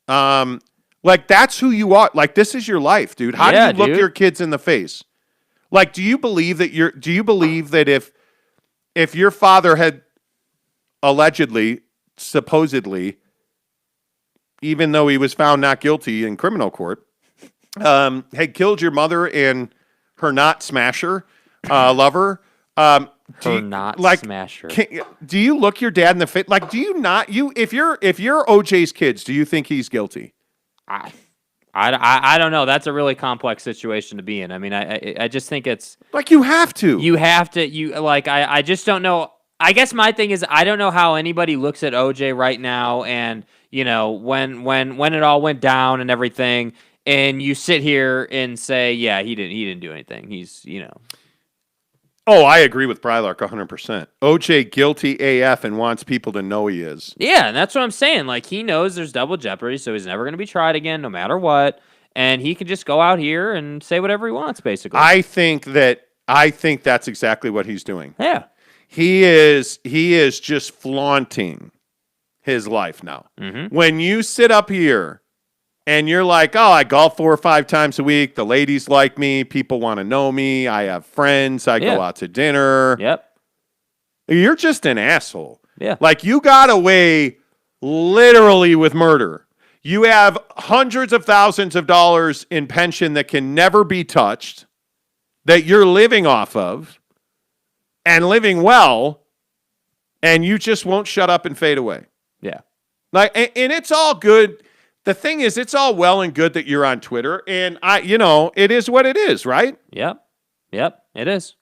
Like, that's who you are. Like, this is your life, dude. How do you look your kids in the face? Like, do you believe that if your father had allegedly, supposedly, even though he was found not guilty in criminal court, had killed your mother and her not smasher lover, smasher. Do you look your dad in the face? Like, do you not? If you're OJ's kids, do you think he's guilty? I don't know. That's a really complex situation to be in. I mean, I just think it's like you have to. I just don't know. I guess my thing is I don't know how anybody looks at OJ right now, and when it all went down and everything, and you sit here and say, yeah, he didn't do anything. He's Oh, I agree with Brylark 100%. OJ guilty AF and wants people to know he is. Yeah, and that's what I'm saying. Like, he knows there's double jeopardy, so he's never going to be tried again, no matter what. And he can just go out here and say whatever he wants, basically. I think that's exactly what he's doing. Yeah. He is just flaunting his life now. Mm-hmm. When you sit up here and you're like, oh, I golf 4 or 5 times a week. The ladies like me. People want to know me. I have friends. I go out to dinner. Yep. You're just an asshole. Yeah. Like, you got away literally with murder. You have hundreds of thousands of dollars in pension that can never be touched, that you're living off of, and living well, and you just won't shut up and fade away. Yeah. Like, and it's all good. The thing is, it's all well and good that you're on Twitter, and it is what it is, right? Yep, it is.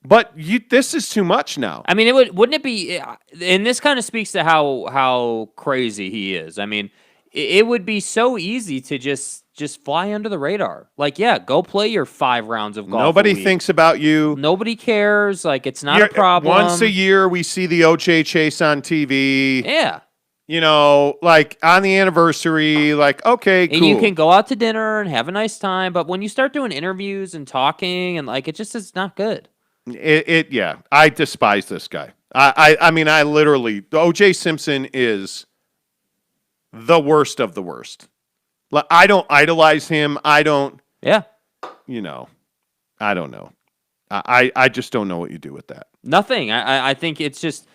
But this is too much now. I mean, wouldn't it be? And this kind of speaks to how crazy he is. I mean, it would be so easy to just fly under the radar. Like, yeah, go play your 5 rounds of golf. Nobody thinks about you. Nobody cares. Like, it's not a problem. Once a year, we see the OJ chase on TV. Yeah. Like, on the anniversary, like, okay, cool. And you can go out to dinner and have a nice time, but when you start doing interviews and talking, and like, it just is not good. Yeah, I despise this guy. I mean, I literally, OJ Simpson is the worst of the worst. Like, I don't idolize him. I don't, Yeah. I don't know. I just don't know what you do with that. Nothing. I think it's just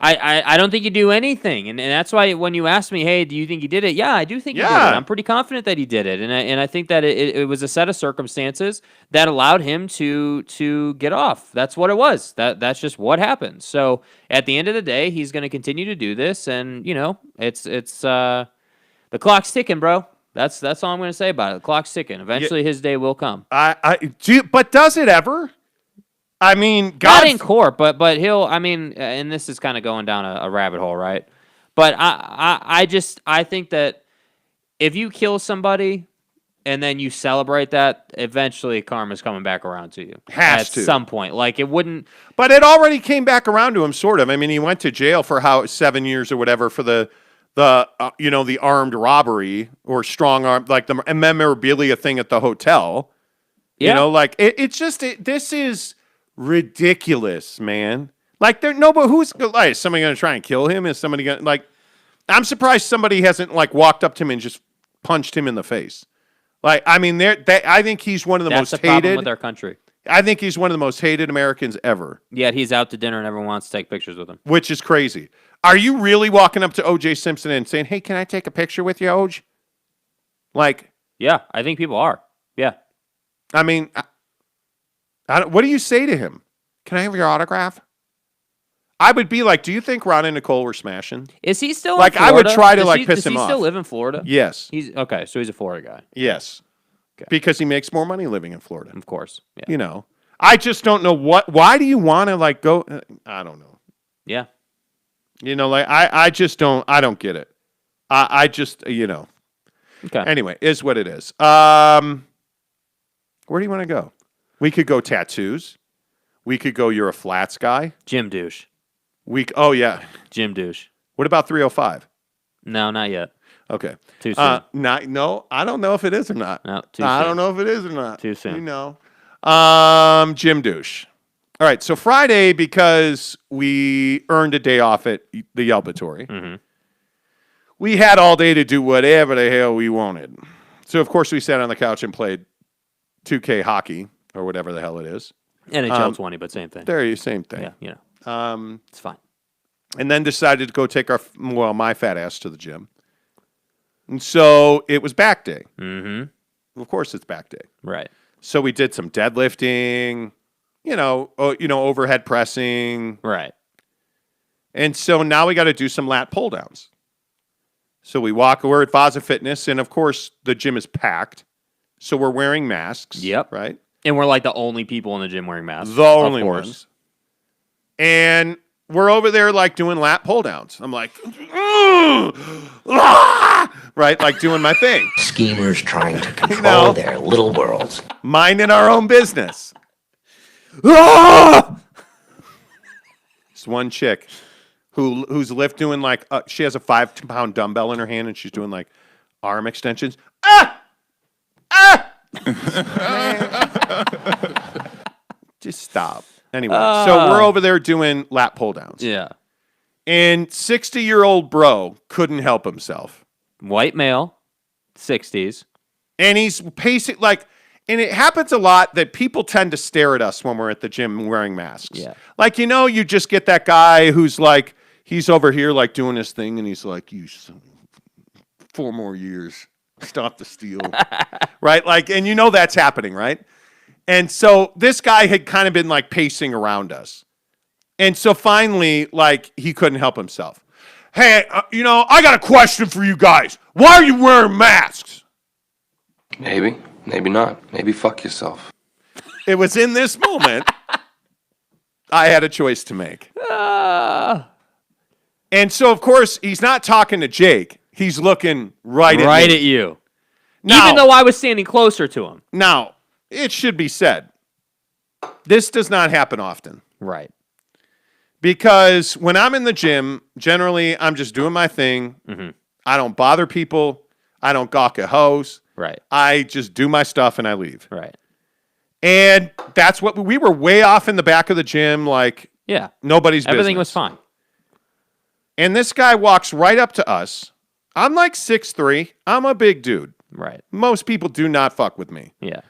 I don't think you do anything, and that's why when you ask me, hey, do you think he did it? Yeah, I do think he did it. I'm pretty confident that he did it, and I think that it was a set of circumstances that allowed him to get off. That's what it was. That's just what happened. So at the end of the day, he's going to continue to do this, and it's the clock's ticking, bro. That's all I'm going to say about it. The clock's ticking. Eventually, his day will come. But does it ever? I mean, not in court, but he'll. I mean, and this is kind of going down a rabbit hole, right? But I think that if you kill somebody and then you celebrate that, eventually karma's coming back around to you at some point. Like it wouldn't. But it already came back around to him, sort of. I mean, he went to jail for 7 years or whatever for the armed robbery or strong arm, like the memorabilia thing at the hotel. Yeah. This is ridiculous, man. Like but who's like, is somebody gonna try and kill him? Is somebody gonna like? I'm surprised somebody hasn't like walked up to him and just punched him in the face. Like, I mean, I think he's one of the most hated. That's the problem with our country. I think he's one of the most hated Americans ever. Yet he's out to dinner and everyone wants to take pictures with him, which is crazy. Are you really walking up to O.J. Simpson and saying, "Hey, can I take a picture with you, Oj?" Like, yeah, I think people are. Yeah, I mean. What do you say to him? Can I have your autograph? I would be like, do you think Ron and Nicole were smashing? Is he still like? In Florida? I would try to piss him off. Does he still live in Florida? Yes. He's okay. So he's a Florida guy. Yes. Okay. Because he makes more money living in Florida. Of course. Yeah. I just don't know why do you want to go? I don't know. Yeah. I just don't. I don't get it. I just Okay. Anyway, is what it is. Where do you want to go? We could go tattoos. We could go you're a flats guy. Gym douche. Oh, yeah. Gym douche. What about 305? No, not yet. Okay. Too soon. No, I don't know if it is or not. No, too soon. I don't know if it is or not. Too soon. Gym douche. All right, so Friday, because we earned a day off at the Yelpatory, we had all day to do whatever the hell we wanted. So, of course, we sat on the couch and played 2K hockey. Or whatever the hell it is. NHL 20, but same thing. Same thing. Yeah, it's fine. And then decided to go take my fat ass to the gym. And so it was back day. Mm-hmm. Of course it's back day. Right. So we did some deadlifting, overhead pressing. Right. And so now we got to do some lat pull downs. So we're at Vaza Fitness, and of course the gym is packed. So we're wearing masks. Yep. Right? And we're like the only people in the gym wearing masks. The only ones. And we're over there like doing lat pull downs. I'm like, right? Like doing my thing. Schemers trying to control their little worlds. Minding our own business. It's one chick who's doing like, she has a 5-pound dumbbell in her hand and she's doing like arm extensions. Just stop. Anyway, so we're over there doing lat pull downs. Yeah. And 60-year-old bro couldn't help himself. White male, 60s. And he's pacing and it happens a lot that people tend to stare at us when we're at the gym wearing masks. Yeah. Like, you just get that guy who's like, he's over here like doing his thing and he's like, 4 more years. Stop the steal. Right? Like, and that's happening, right? And so this guy had kind of been like pacing around us. And so finally, like, he couldn't help himself. Hey, I got a question for you guys. Why are you wearing masks? Maybe not. Maybe fuck yourself. It was in this moment I had a choice to make. And so, of course, he's not talking to Jake. He's looking right at you. Now, even though I was standing closer to him. Now, it should be said, this does not happen often. Right. Because when I'm in the gym, generally, I'm just doing my thing. Mm-hmm. I don't bother people. I don't gawk at hoes. Right. I just do my stuff and I leave. Right. And that's what we were way off in the back of the gym, like nobody's business. Everything was fine. And this guy walks right up to us. I'm like 6'3". I'm a big dude. Right. Most people do not fuck with me. Yeah.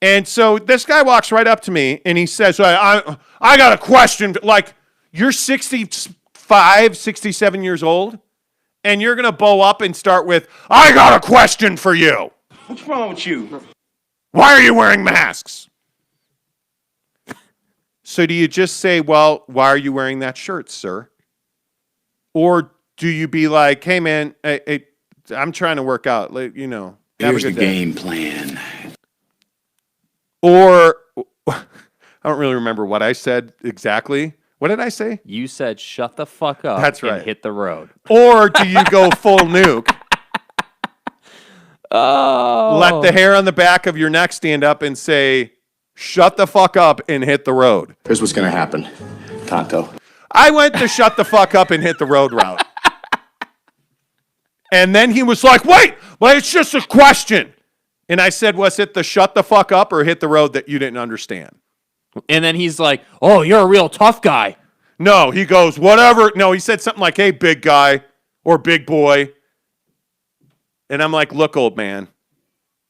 And so this guy walks right up to me and he says, I got a question. Like, you're 65, 67 years old, and you're going to bow up and start with, I got a question for you. What's wrong with you? Why are you wearing masks? So do you just say, well, why are you wearing that shirt, sir? Or do you be like, hey, man, I'm trying to work out. Like, Here's the game plan. Or I don't really remember what I said exactly. What did I say? You said shut the fuck up. That's right. And hit the road. Or do you go full nuke? Oh. Let the hair on the back of your neck stand up and say, shut the fuck up and hit the road. Here's what's going to happen, Tonto. I went to shut the fuck up and hit the road route. And then he was like, wait, well, it's just a question. And I said, was it the shut the fuck up or hit the road that you didn't understand? And then he's like, oh, you're a real tough guy. No, he goes, whatever. No, he said something like, hey, big guy or big boy. And I'm like, look, old man,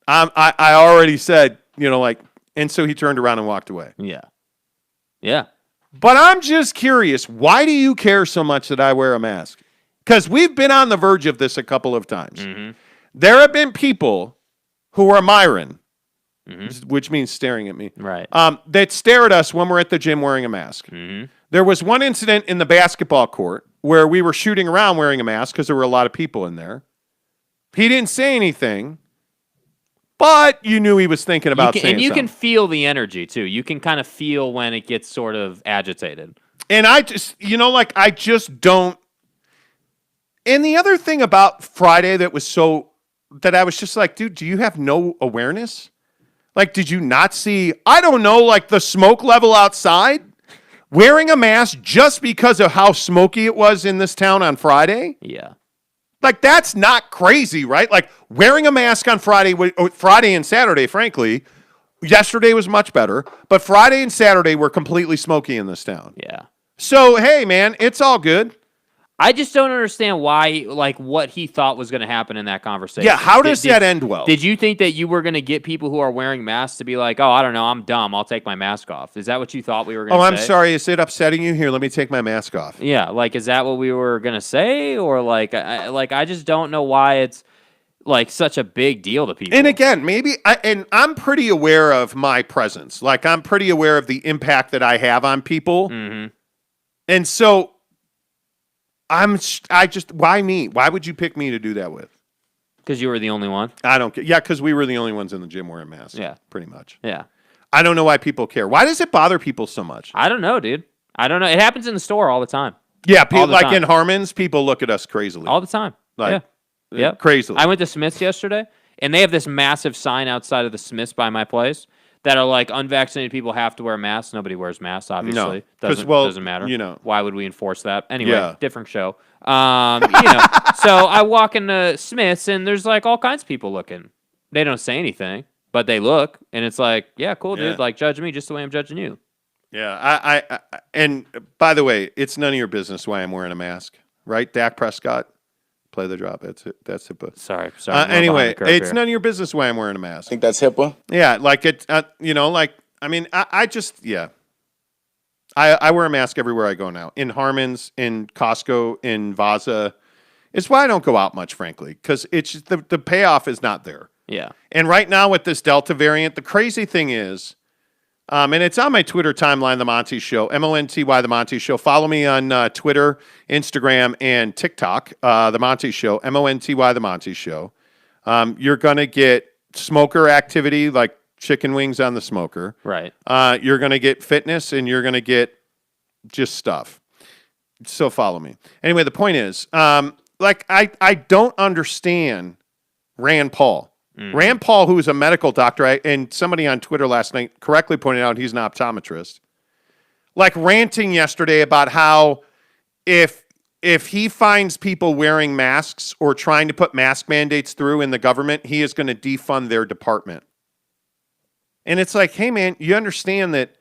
I already said, and so he turned around and walked away. Yeah. Yeah. But I'm just curious, why do you care so much that I wear a mask? Because we've been on the verge of this a couple of times. Mm-hmm. There have been people who are Myron, which means staring at me, right? That stare at us when we're at the gym wearing a mask. Mm-hmm. There was one incident in the basketball court where we were shooting around wearing a mask because there were a lot of people in there. He didn't say anything, but you knew he was thinking about saying something. And you can feel the energy, too. You can kind of feel when it gets sort of agitated. And I just, I just don't. And the other thing about Friday that I was just like, dude, do you have no awareness? Like, did you not see, I don't know, like the smoke level outside? Wearing a mask just because of how smoky it was in this town on Friday? Yeah. Like, that's not crazy, right? Like, wearing a mask on Friday and Saturday, frankly, yesterday was much better, but Friday and Saturday were completely smoky in this town. Yeah. So, hey, man, it's all good. I just don't understand why, like, what he thought was going to happen in that conversation. Yeah, how does that end well? Did you think that you were going to get people who are wearing masks to be like, oh, I don't know, I'm dumb, I'll take my mask off? Is that what you thought we were going to say? Oh, I'm sorry, is it upsetting you? Here, let me take my mask off. Yeah, like, is that what we were going to say? Or, I just don't know why it's, like, such a big deal to people. And again, I'm pretty aware of my presence. Like, I'm pretty aware of the impact that I have on people. Mm-hmm. And so why me? Why would you pick me to do that with? Because you were the only one. I don't care. Yeah, because we were the only ones in the gym wearing masks. Yeah. Pretty much. Yeah. I don't know why people care. Why does it bother people so much? I don't know, dude. I don't know. It happens in the store all the time. Yeah, in Harmon's, people look at us crazily. All the time. Yeah. Crazily. I went to Smith's yesterday, and they have this massive sign outside of the Smith's by my place that are like, unvaccinated people have to wear masks. Nobody wears masks, obviously. No, doesn't matter. Why would we enforce that? Anyway, different show. So I walk into Smith's, and there's like all kinds of people looking. They don't say anything, but they look, and it's like, yeah, cool, dude. Like, judge me just the way I'm judging you. Yeah, I and by the way, it's none of your business why I'm wearing a mask, right? Dak Prescott, play the drop. That's it. That's HIPAA. Sorry. Anyway, it's none of your business why I'm wearing a mask. I think that's HIPAA. Yeah, like it. I just I wear a mask everywhere I go now. In Harmon's, in Costco, in Vaza. It's why I don't go out much, frankly, because it's just the payoff is not there. Yeah. And right now with this Delta variant, the crazy thing is, and it's on my Twitter timeline, The Monty Show, MONTY, The Monty Show. Follow me on Twitter, Instagram, and TikTok, The Monty Show, MONTY, The Monty Show. You're going to get smoker activity, like chicken wings on the smoker. Right. You're going to get fitness, and you're going to get just stuff. So follow me. Anyway, the point is, I don't understand Rand Paul. Rand Paul, who is a medical doctor, and somebody on Twitter last night correctly pointed out he's an optometrist, like ranting yesterday about how if he finds people wearing masks or trying to put mask mandates through in the government, he is going to defund their department. And it's like, hey, man, you understand that?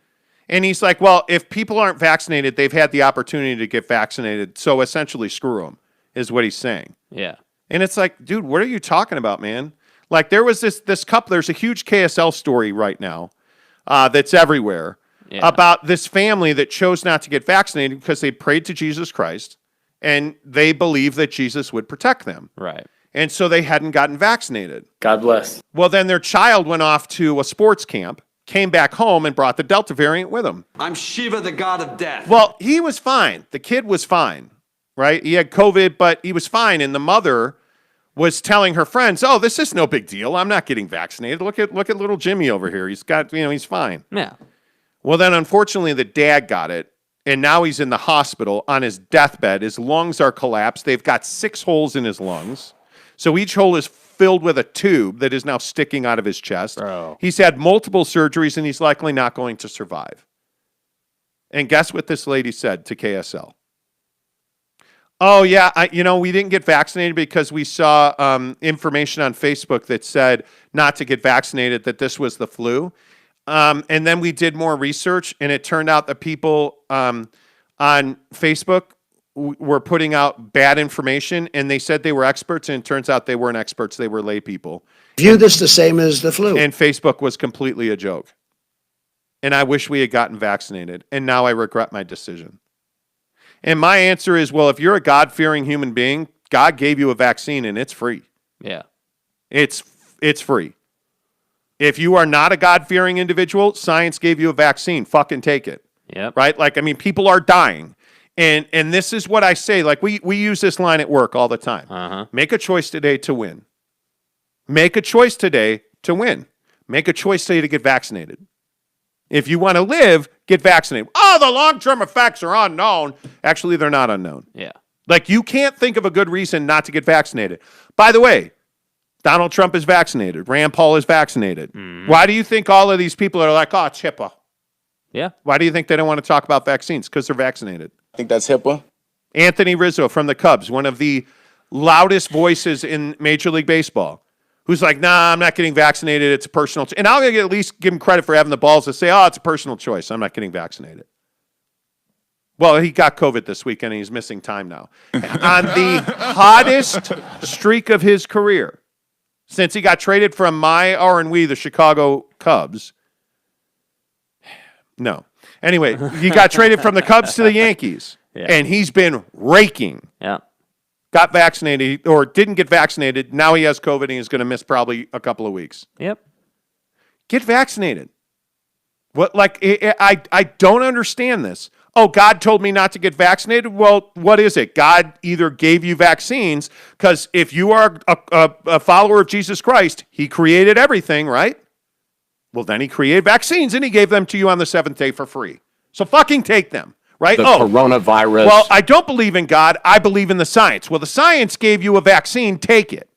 And he's like, well, if people aren't vaccinated, they've had the opportunity to get vaccinated, so essentially screw them, is what he's saying. Yeah. And it's like, dude, what are you talking about, man? Like there was this couple. There's a huge KSL story right now that's everywhere about this family that chose not to get vaccinated because they prayed to Jesus Christ and they believed that Jesus would protect them. Right. And so they hadn't gotten vaccinated. God bless. Well, then their child went off to a sports camp, came back home, and brought the Delta variant with him. I'm Shiva, the god of death. Well, he was fine. The kid was fine, right? He had COVID, but he was fine. And the mother was telling her friends, "Oh, this is no big deal. I'm not getting vaccinated. Look at little Jimmy over here. He's got, he's fine." Yeah. Well, then unfortunately the dad got it, and now he's in the hospital on his deathbed. His lungs are collapsed. They've got 6 holes in his lungs. So each hole is filled with a tube that is now sticking out of his chest. Bro. He's had multiple surgeries, and he's likely not going to survive. And guess what this lady said to KSL? "Oh, yeah, we didn't get vaccinated because we saw information on Facebook that said not to get vaccinated, that this was the flu. And then we did more research, and it turned out that people on Facebook were putting out bad information, and they said they were experts, and it turns out they weren't experts. They were lay people. View this the same as the flu. And Facebook was completely a joke. And I wish we had gotten vaccinated, and now I regret my decision." And my answer is, well, if you're a God-fearing human being, God gave you a vaccine, and it's free. Yeah. It's free. If you are not a God-fearing individual, science gave you a vaccine. Fucking take it. Yep. Right? Like, I mean, people are dying. And this is what I say. Like, we use this line at work all the time. Uh-huh. Make a choice today to win. Make a choice today to win. Make a choice today to get vaccinated. If you want to live, get vaccinated. Oh, the long-term effects are unknown. Actually, they're not unknown. Yeah. Like, you can't think of a good reason not to get vaccinated. By the way, Donald Trump is vaccinated. Rand Paul is vaccinated. Mm-hmm. Why do you think all of these people are like, "Oh, it's HIPAA"? Yeah. Why do you think they don't want to talk about vaccines? Because they're vaccinated. I think that's HIPAA. Anthony Rizzo from the Cubs, one of the loudest voices in Major League Baseball, who's like, "Nah, I'm not getting vaccinated. It's a personal choice." And I'll at least give him credit for having the balls to say, "Oh, it's a personal choice. I'm not getting vaccinated." Well, he got COVID this weekend, and he's missing time now. On the hottest streak of his career, since he got traded from the Chicago Cubs. No. Anyway, he got traded from the Cubs to the Yankees, and he's been raking. Yeah. Got vaccinated or didn't get vaccinated. Now he has COVID, and he's going to miss probably a couple of weeks. Yep. Get vaccinated. What? Like, I don't understand this. Oh, God told me not to get vaccinated? Well, what is it? God either gave you vaccines, because if you are a follower of Jesus Christ, he created everything, right? Well, then he created vaccines, and he gave them to you on the 7th day for free. So fucking take them, right? The coronavirus. Well, I don't believe in God. I believe in the science. Well, the science gave you a vaccine. Take it.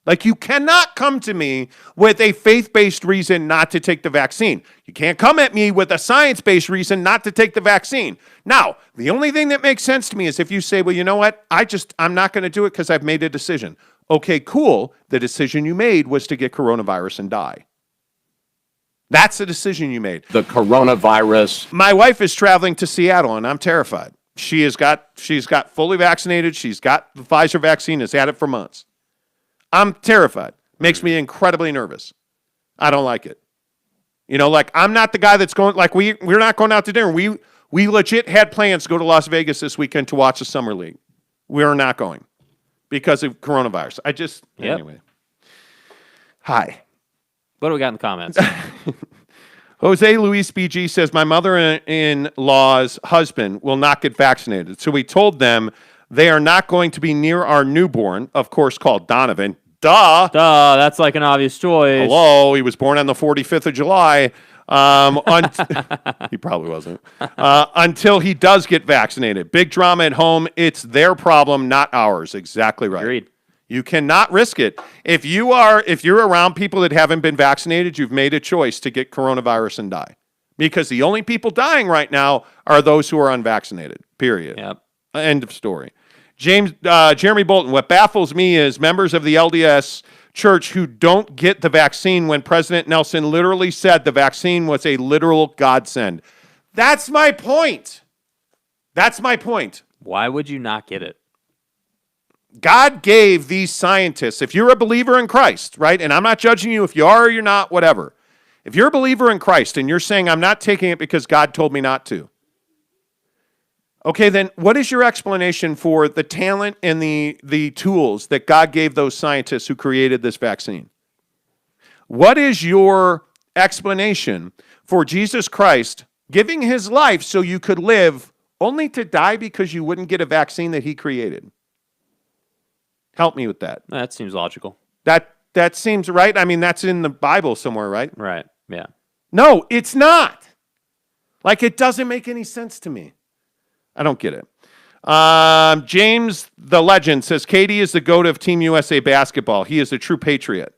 Like, you cannot come to me with a faith-based reason not to take the vaccine. You can't come at me with a science-based reason not to take the vaccine. Now, the only thing that makes sense to me is if you say, well, you know what? I'm not going to do it because I've made a decision. Okay, cool. The decision you made was to get coronavirus and die. That's the decision you made. The coronavirus. My wife is traveling to Seattle, and I'm terrified. She's got fully vaccinated. She's got the Pfizer vaccine, has had it for months. I'm terrified. Makes me incredibly nervous. I don't like it. Like, I'm not the guy that's going, like, we're not going out to dinner. We legit had plans to go to Las Vegas this weekend to watch the Summer League. We are not going because of coronavirus. Anyway. Hi. What do we got in the comments? Jose Luis BG says, my mother-in-law's husband will not get vaccinated. So we told them they are not going to be near our newborn, of course, called Donovan. Duh, that's like an obvious choice. Hello, he was born on the 45th of July. He probably wasn't. Until he does get vaccinated. Big drama at home. It's their problem, not ours. Exactly right. Agreed. You cannot risk it. If you're around people that haven't been vaccinated, you've made a choice to get coronavirus and die. Because the only people dying right now are those who are unvaccinated. Period. Yep. End of story. Jeremy Bolton, what baffles me is members of the LDS Church who don't get the vaccine when President Nelson literally said the vaccine was a literal godsend. That's my point. Why would you not get it? God gave these scientists, if you're a believer in Christ, right? And I'm not judging you if you are or you're not, whatever. If you're a believer in Christ and you're saying, I'm not taking it because God told me not to. Okay, then what is your explanation for the talent and the tools that God gave those scientists who created this vaccine? What is your explanation for Jesus Christ giving his life so you could live only to die because you wouldn't get a vaccine that he created? Help me with that. That seems logical. That seems right. I mean, that's in the Bible somewhere, right? Right, yeah. No, it's not. Like, it doesn't make any sense to me. I don't get it. James the Legend says, KD is the GOAT of Team USA basketball. He is a true patriot.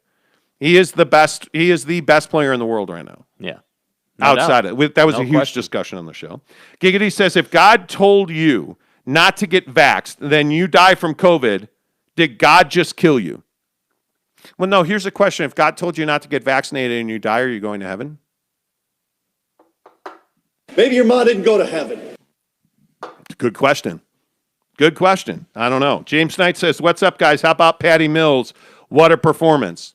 He is the best. He is the best player in the world right now. Yeah. Outside of it. That was a huge discussion on the show. Giggity says, if God told you not to get vaxxed, then you die from COVID, did God just kill you? Well, no, here's a question. If God told you not to get vaccinated and you die, are you going to heaven? Maybe your mom didn't go to heaven. Good question. Good question. I don't know. James Knight says, what's up, guys? How about Patty Mills? What a performance.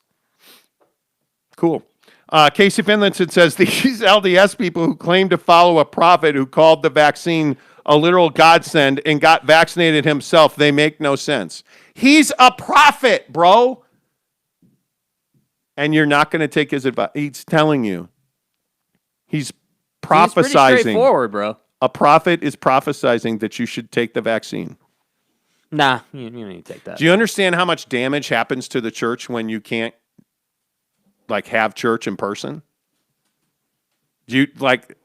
Cool. Casey Finlinson says, these LDS people who claim to follow a prophet who called the vaccine a literal godsend and got vaccinated himself, they make no sense. He's a prophet, bro. And you're not going to take his advice. He's telling you. He's prophesying. He's pretty straightforward, bro. A prophet is prophesizing that you should take the vaccine. Nah, you don't need to take that. Do you understand how much damage happens to the church when you can't, like, have church in person? Do you, like,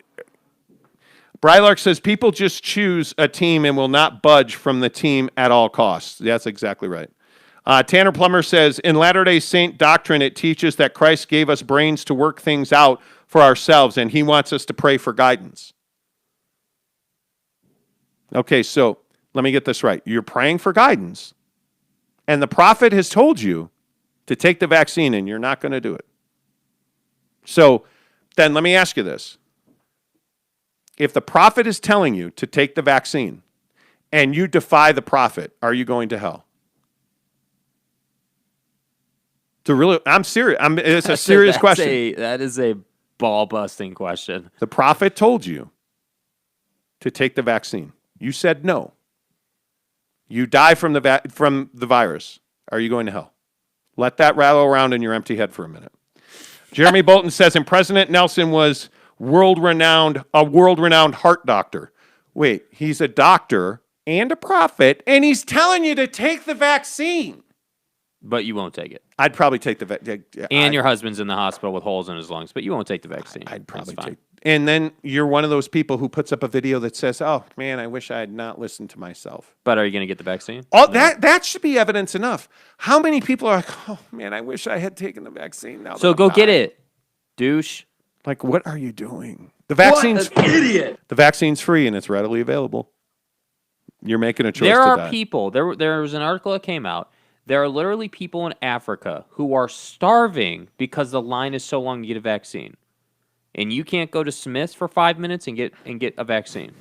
Brylark says, people just choose a team and will not budge from the team at all costs. That's exactly right. Tanner Plummer says, in Latter-day Saint doctrine, it teaches that Christ gave us brains to work things out for ourselves, and he wants us to pray for guidance. Okay, so let me get this right. You're praying for guidance, and the prophet has told you to take the vaccine, and you're not going to do it. So then let me ask you this. If the prophet is telling you to take the vaccine, and you defy the prophet, are you going to hell? I'm serious. It's a serious question. That is a ball-busting question. The prophet told you to take the vaccine. You said no. You die from the virus. Are you going to hell? Let that rattle around in your empty head for a minute. Jeremy Bolton says, and President Nelson was a world-renowned heart doctor. Wait, he's a doctor and a prophet, and he's telling you to take the vaccine. But you won't take it. I'd probably take the vaccine. And your husband's in the hospital with holes in his lungs, but you won't take the vaccine. I'd probably take. And then you're one of those people who puts up a video that says, oh, man, I wish I had not listened to myself. But are you going to get the vaccine? Oh, no. That should be evidence enough. How many people are like, oh, man, I wish I had taken the vaccine. Now so go get it, douche. Like, what are you doing? The vaccine's what an idiot. The vaccine's free and it's readily available. You're making a choice. There are die. people. There was an article that came out. There are literally people in Africa who are starving because the line is so long to get a vaccine. And you can't go to Smith's for 5 minutes and get a vaccine.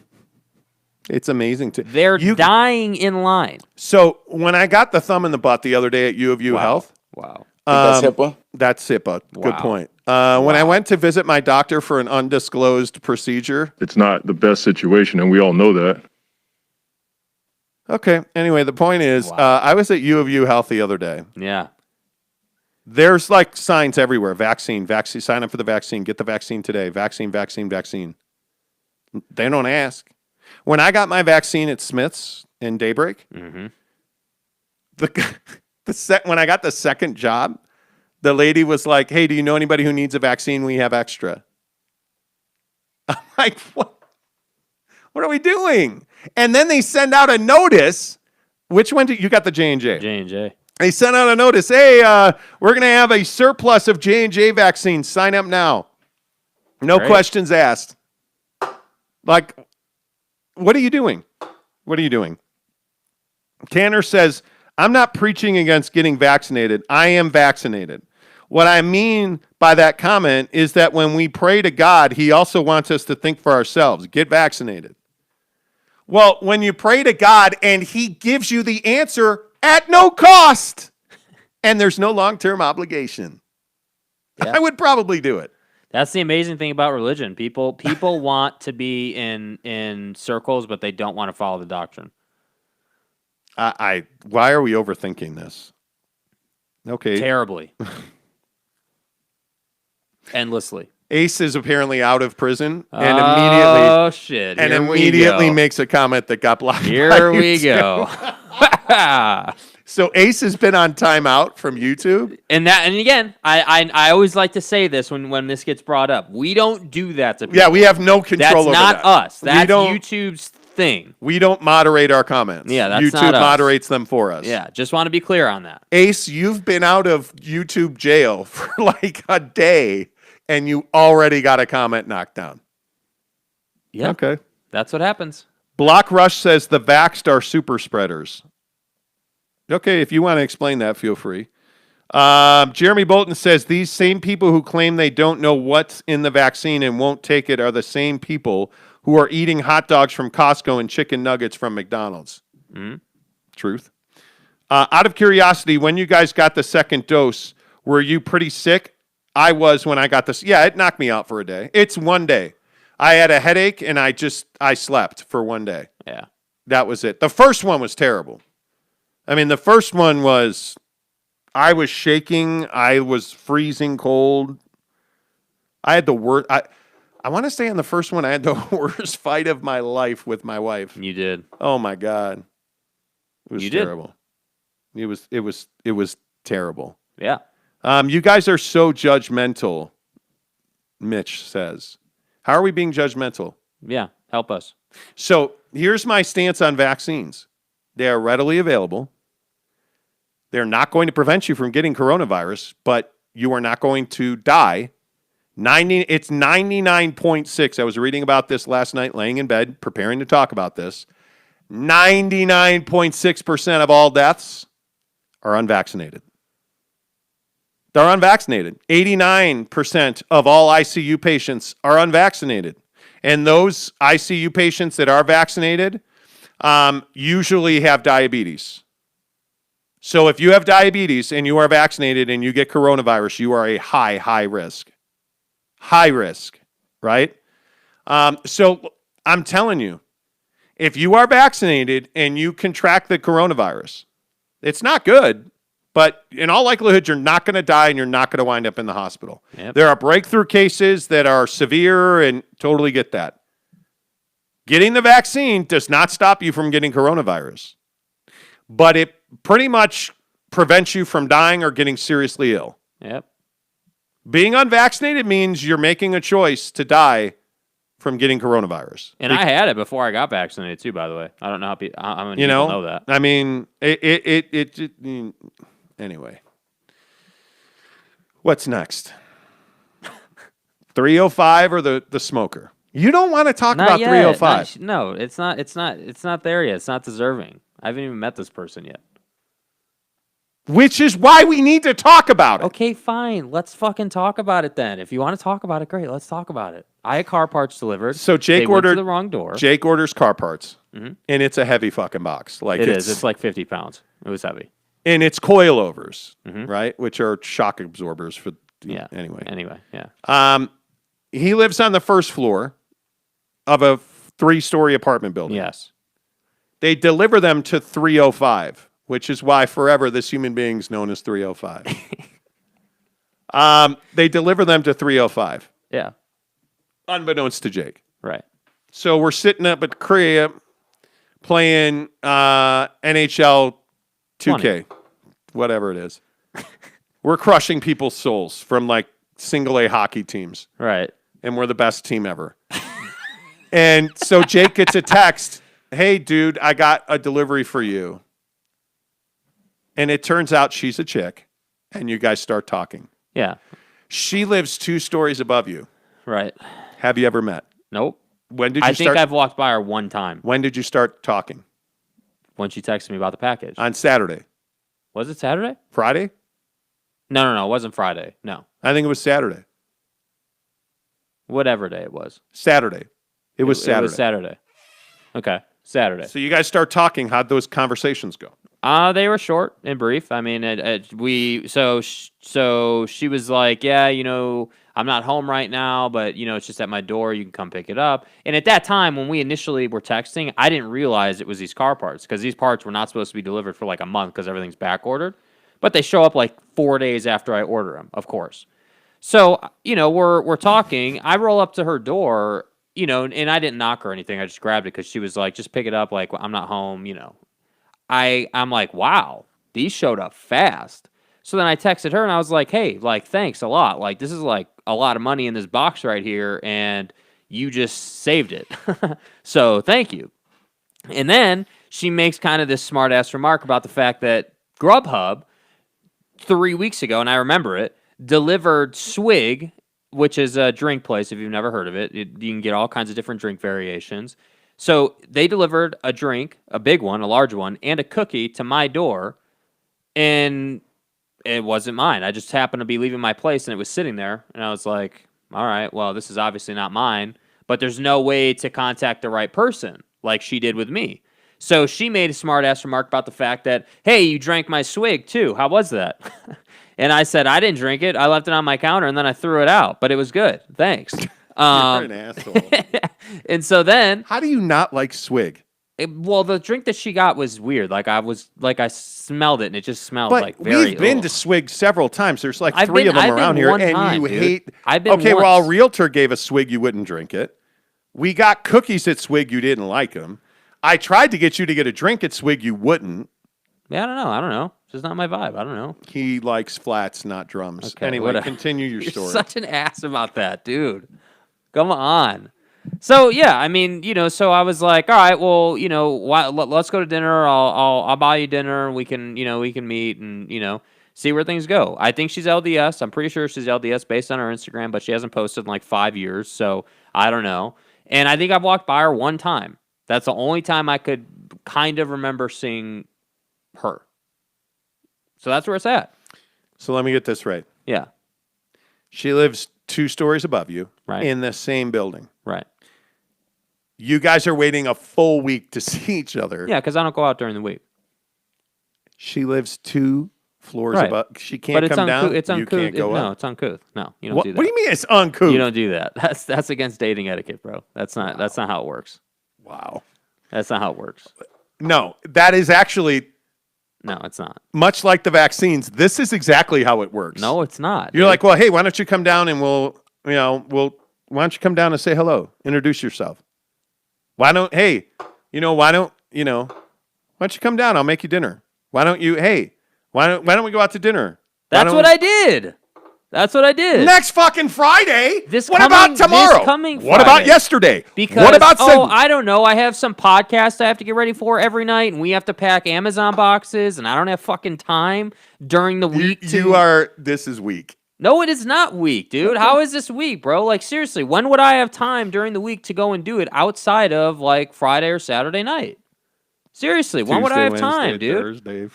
It's amazing. They're dying in line. So when I got the thumb in the butt the other day at U of U Health. Wow. That's HIPAA? That's HIPAA. Wow. Good point. When I went to visit my doctor for an undisclosed procedure. It's not the best situation, and we all know that. Okay. Anyway, the point is, I was at U of U Health the other day. Yeah. There's like signs everywhere. Vaccine, sign up for the vaccine. Get the vaccine today. Vaccine. They don't ask. When I got my vaccine at Smith's in Daybreak, when I got the second job, the lady was like, hey, do you know anybody who needs a vaccine? We have extra. I'm like, what? What are we doing? And then they send out a notice. Which one you got the J&J? J&J. They sent out a notice. Hey, we're going to have a surplus of J&J vaccines. Sign up now. No questions asked. Like, what are you doing? What are you doing? Tanner says, I'm not preaching against getting vaccinated. I am vaccinated. What I mean by that comment is that when we pray to God, he also wants us to think for ourselves. Get vaccinated. Well, when you pray to God and he gives you the answer at no cost, and there's no long-term obligation. Yeah. I would probably do it. That's the amazing thing about religion. People want to be in circles, but they don't want to follow the doctrine. Why are we overthinking this? Okay. Terribly. Endlessly. Ace is apparently out of prison and immediately makes a comment that got blocked. Here we go. So Ace has been on timeout from YouTube. And again, I always like to say this when this gets brought up. We don't do that to people. Yeah, we have no control over that. That's not us. That's YouTube's thing. We don't moderate our comments. Yeah, that's YouTube not us. moderates them for us. Yeah, just want to be clear on that. Ace, you've been out of YouTube jail for like a day, and you already got a comment knocked down. Yeah. Okay. That's what happens. Block Rush says the vaxxed are super spreaders. Okay, if you want to explain that, feel free. Jeremy Bolton says these same people who claim they don't know what's in the vaccine and won't take it are the same people who are eating hot dogs from Costco and chicken nuggets from McDonald's. Mm-hmm. Truth. Out of curiosity, when you guys got the second dose, were you pretty sick? I was when I got this. Yeah, it knocked me out for a day. It's one day. I had a headache and I slept for one day. Yeah. That was it. The first one was terrible. I mean, the first one was, I was shaking. I was freezing cold. I had the worst. I want to say on the first one, I had the worst fight of my life with my wife. You did. Oh my God. It was terrible. It was terrible. Yeah. You guys are so judgmental, Mitch says. How are we being judgmental? Yeah, help us. So here's my stance on vaccines. They are readily available. They're not going to prevent you from getting coronavirus, but you are not going to die. It's 99.6. I was reading about this last night, laying in bed, preparing to talk about this. 99.6% of all deaths are unvaccinated. They're unvaccinated. 89% of all ICU patients are unvaccinated. And those ICU patients that are vaccinated usually have diabetes. So if you have diabetes and you are vaccinated and you get coronavirus, you are a high risk. High risk, right? So I'm telling you, if you are vaccinated and you contract the coronavirus, it's not good, but in all likelihood, you're not going to die and you're not going to wind up in the hospital. Yep. There are breakthrough cases that are severe and totally get that. Getting the vaccine does not stop you from getting coronavirus, but it pretty much prevents you from dying or getting seriously ill. Yep. Being unvaccinated means you're making a choice to die from getting coronavirus. And I had it before I got vaccinated too, by the way. I don't know how people know that. I mean, anyway. What's next? 305 or the smoker? You don't want to talk about 305. No, it's not there yet. It's not deserving. I haven't even met this person yet. Which is why we need to talk about it. Okay, fine. Let's fucking talk about it then. If you want to talk about it, great. Let's talk about it. I had car parts delivered. So Jake ordered went to the wrong door. Jake orders car parts, mm-hmm. and it's a heavy fucking box. Like it is. It's like 50 pounds. It was heavy. And it's coilovers, mm-hmm. right? Which are shock absorbers for. Yeah. Anyway. Yeah. He lives on the first floor of a 3-story apartment building. Yes. They deliver them to 305. Which is why forever this human being is known as 305. They deliver them to 305. Yeah. Unbeknownst to Jake. Right. So we're sitting up at the crib playing NHL 2K, 20. whatever it is. We're crushing people's souls from like single-A hockey teams. Right. And we're the best team ever. And so Jake gets a text, hey, dude, I got a delivery for you. And it turns out she's a chick, and you guys start talking. Yeah. She lives 2 stories above you. Right. Have you ever met? Nope. When did you I think I've walked by her one time. When did you start talking? When she texted me about the package. On Saturday. Was it Saturday? Friday? No. It wasn't Friday. No. I think it was Saturday. Whatever day it was. Saturday. It was Saturday. It was Saturday. Okay. Saturday. So you guys start talking. How'd those conversations go? They were short and brief. I mean, so she was like, yeah, I'm not home right now, but it's just at my door. You can come pick it up. And at that time, when we initially were texting, I didn't realize it was these car parts because these parts were not supposed to be delivered for like a month because everything's back ordered. But they show up like 4 days after I order them, of course. So we're talking. I roll up to her door, and I didn't knock or anything. I just grabbed it because she was like, just pick it up. Like I'm not home, I'm like, wow, these showed up fast. So then I texted her and I was like, hey, like, thanks a lot. Like, this is like a lot of money in this box right here, and you just saved it. So thank you. And then she makes kind of this smart ass remark about the fact that Grubhub 3 weeks ago, and I remember it, delivered Swig, which is a drink place. If you've never heard of it, you can get all kinds of different drink variations. So they delivered a drink, a big one, a large one, and a cookie to my door, and it wasn't mine. I just happened to be leaving my place, and it was sitting there, and I was like, all right, well, this is obviously not mine, but there's no way to contact the right person like she did with me. So she made a smart-ass remark about the fact that, hey, you drank my Swig, too. How was that? And I said, I didn't drink it. I left it on my counter, and then I threw it out, but it was good. Thanks. You're an asshole. And so then, how do you not like Swig? Well, the drink that she got was weird. Like I smelled it, and it just smelled like very. We've been to Swig several times. There's like I've three of them been around here, and time, you dude. hate. I've been okay, once. well, a realtor gave us Swig. You wouldn't drink it. We got cookies at Swig. You didn't like them. I tried to get you to get a drink at Swig. You wouldn't. Yeah, I don't know. It's just not my vibe. I don't know. He likes flats, not drums. Okay, anyway, continue your story. You're such an ass about that, dude. Come on. So yeah, I mean, so I was like, all right, well, let's go to dinner. I'll buy you dinner. We can meet and see where things go. I think she's LDS. I'm pretty sure she's LDS based on her Instagram, but she hasn't posted in like 5 years, so I don't know. And I think I've walked by her one time. That's the only time I could kind of remember seeing her. So that's where it's at. So let me get this right. Yeah. She lives 2 stories above you, right, in the same building. Right. You guys are waiting a full week to see each other. Yeah, because I don't go out during the week. She lives 2 floors right. above. She can't come down. It's uncouth. You can't go up. No, it's uncouth. No, you don't do that. What do you mean it's uncouth? You don't do that. That's against dating etiquette, bro. That's not how it works. Wow. That's not how it works. No, that is actually. No, it's not. Much like the vaccines, this is exactly how it works. No, it's not. You're like, well, hey, why don't you come down and why don't you come down and say hello? Introduce yourself. Why don't you come down? I'll make you dinner. Why don't you, why don't we go out to dinner? That's what I did. That's what I did. Next fucking Friday? What coming, about tomorrow? This coming Friday. What about yesterday? Because, what about I don't know. I have some podcasts I have to get ready for every night, and we have to pack Amazon boxes, and I don't have fucking time during the week. This is weak. No, it is not weak, dude. Okay. How is this weak, bro? Like, seriously, when would I have time during the week to go and do it outside of, like, Friday or Saturday night? Seriously, when would I have time, dude? Thursday,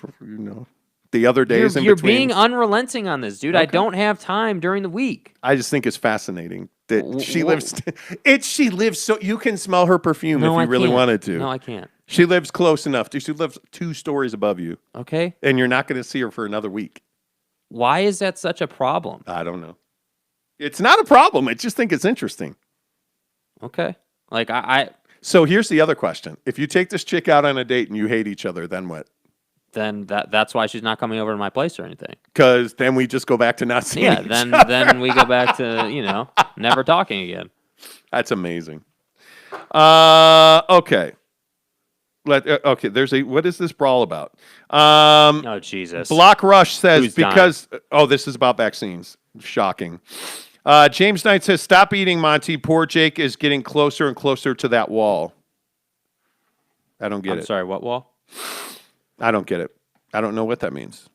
the other days in between. You're being unrelenting on this, dude. Okay. I don't have time during the week. I just think it's fascinating that she lives. She lives so you can smell her perfume if you really wanted to. No, I can't. She lives close enough. She lives 2 stories above you. Okay. And you're not going to see her for another week. Why is that such a problem? I don't know. It's not a problem. I just think it's interesting. Okay. Like So here's the other question: if you take this chick out on a date and you hate each other, then what? Then that's why she's not coming over to my place or anything. Because then we just go back to not seeing each other. Then we go back to, never talking again. That's amazing. Okay. Okay, what is this brawl about? Oh, Jesus. Block Rush says, Who's dying? This is about vaccines. Shocking. James Knight says, stop eating, Monty. Poor Jake is getting closer and closer to that wall. I don't get it. I'm sorry, what wall? I don't get it. I don't know what that means.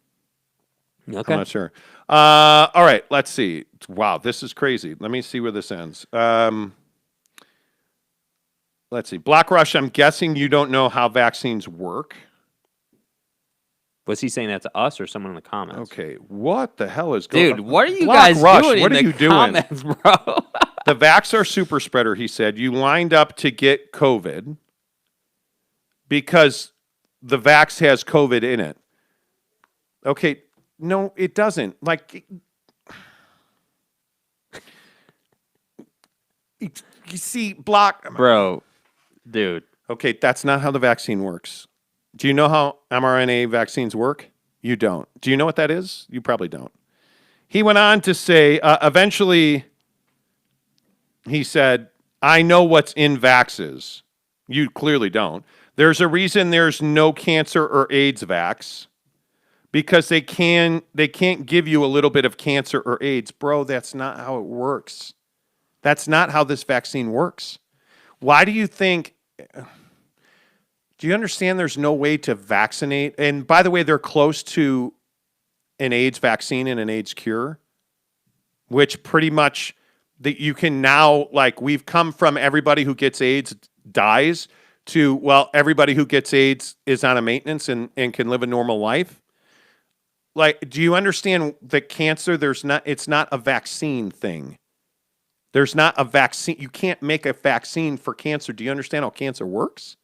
Okay. I'm not sure. All right, let's see. Wow, this is crazy. Let me see where this ends. Let's see. Block Rush, I'm guessing you don't know how vaccines work. Was he saying that to us or someone in the comments? Okay, what the hell is going on? Dude, what are you guys doing in the comments, bro? The vax are super spreader, he said. You lined up to get COVID because the vax has COVID in it. Okay, no, it doesn't. Like, you see, Bro, dude. Okay, that's not how the vaccine works. Do you know how mRNA vaccines work? You don't. Do you know what that is? You probably don't. He went on to say, eventually, he said, I know what's in vaxes. You clearly don't. There's a reason there's no cancer or AIDS vax, because they can't give you a little bit of cancer or AIDS. Bro, that's not how it works. That's not how this vaccine works. Why do you think... Do you understand there's no way to vaccinate? And by the way, they're close to an AIDS vaccine and an AIDS cure, which pretty much that you can now, like, we've come from everybody who gets AIDS dies to, well, everybody who gets AIDS is on a maintenance and can live a normal life. Like, do you understand that cancer, it's not a vaccine thing. There's not a vaccine. You can't make a vaccine for cancer. Do you understand how cancer works?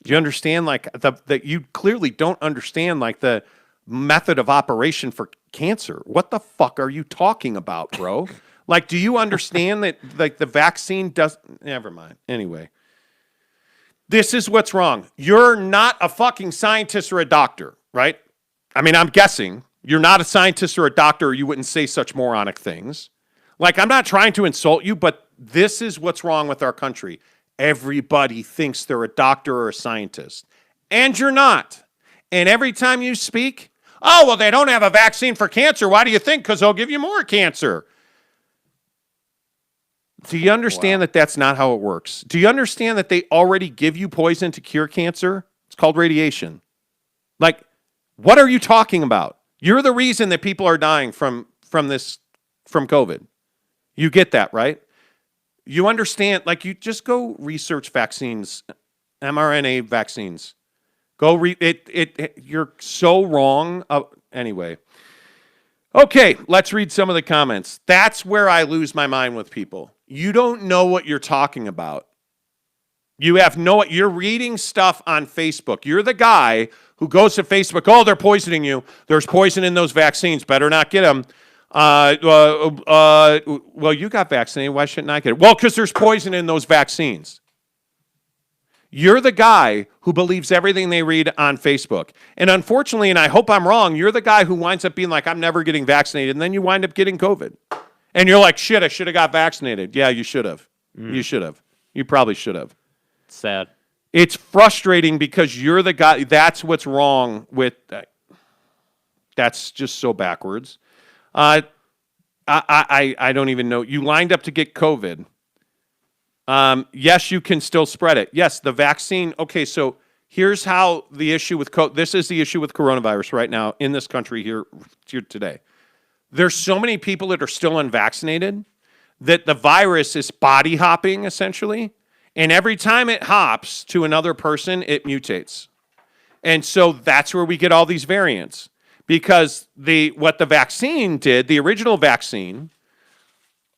Do you understand, like, that you clearly don't understand, like, the method of operation for cancer? What the fuck are you talking about, bro? Like, do you understand that, like, the vaccine doesn't... Never mind. Anyway. This is what's wrong. You're not a fucking scientist or a doctor, right? I mean, I'm guessing. You're not a scientist or a doctor, or you wouldn't say such moronic things. Like, I'm not trying to insult you, but this is what's wrong with our country. Everybody thinks they're a doctor or a scientist. And you're not. And every time you speak, oh, well, they don't have a vaccine for cancer. Why do you think? Because they'll give you more cancer. Do you understand that that's not how it works? Do you understand that they already give you poison to cure cancer? It's called radiation. Like, what are you talking about? You're the reason that people are dying from COVID. You get that, right? You understand, like, you just go research vaccines, mRNA vaccines. Go read it. You're so wrong. Anyway. Okay, let's read some of the comments. That's where I lose my mind with people. You don't know what you're talking about. You're reading stuff on Facebook. You're the guy who goes to Facebook, oh, they're poisoning you. There's poison in those vaccines. Better not get them. Well, you got vaccinated. Why shouldn't I get it? Well, because there's poison in those vaccines. You're the guy who believes everything they read on Facebook. And unfortunately, and I hope I'm wrong, you're the guy who winds up being like, I'm never getting vaccinated. And then you wind up getting COVID. And you're like, shit, I should have got vaccinated. Yeah, you should have. You should have. You probably should have. Sad. It's frustrating because you're the guy. That's what's wrong with that. That's just so backwards. I don't even know. You lined up to get COVID. Yes, you can still spread it. Yes, the vaccine. Okay, so here's how the issue with this is the issue with coronavirus right now in this country here today. There's so many people that are still unvaccinated that the virus is body hopping essentially, and every time it hops to another person, it mutates. And so that's where we get all these variants. Because what the vaccine did, the original vaccine,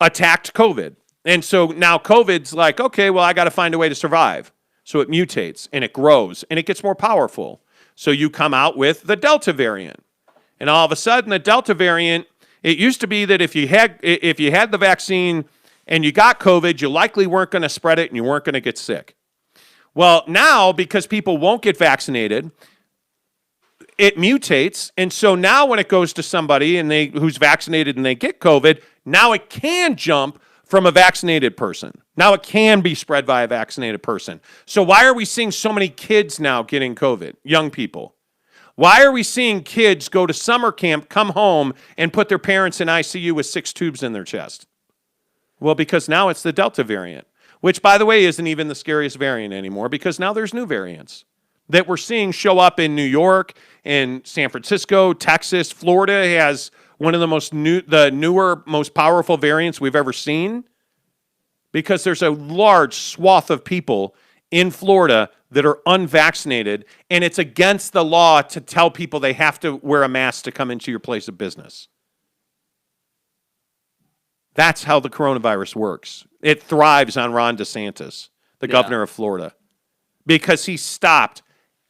attacked COVID. And so now COVID's like, okay, well, I got to find a way to survive. So it mutates, and it grows, and it gets more powerful. So you come out with the Delta variant. And all of a sudden, the Delta variant, it used to be that if you had the vaccine and you got COVID, you likely weren't going to spread it and you weren't going to get sick. Well, now, because people won't get vaccinated, it mutates, and so now when it goes to somebody who's vaccinated and they get COVID, now it can jump from a vaccinated person. Now it can be spread by a vaccinated person. So why are we seeing so many kids now getting COVID, young people? Why are we seeing kids go to summer camp, come home, and put their parents in ICU with 6 tubes in their chest? Well, because now it's the Delta variant, which, by the way, isn't even the scariest variant anymore because now there's new variants that we're seeing show up in New York, in San Francisco, Texas. Florida has one of the newer, most powerful variants we've ever seen because there's a large swath of people in Florida that are unvaccinated, and it's against the law to tell people they have to wear a mask to come into your place of business. That's how the coronavirus works. It thrives on Ron DeSantis, the governor of Florida, because he stopped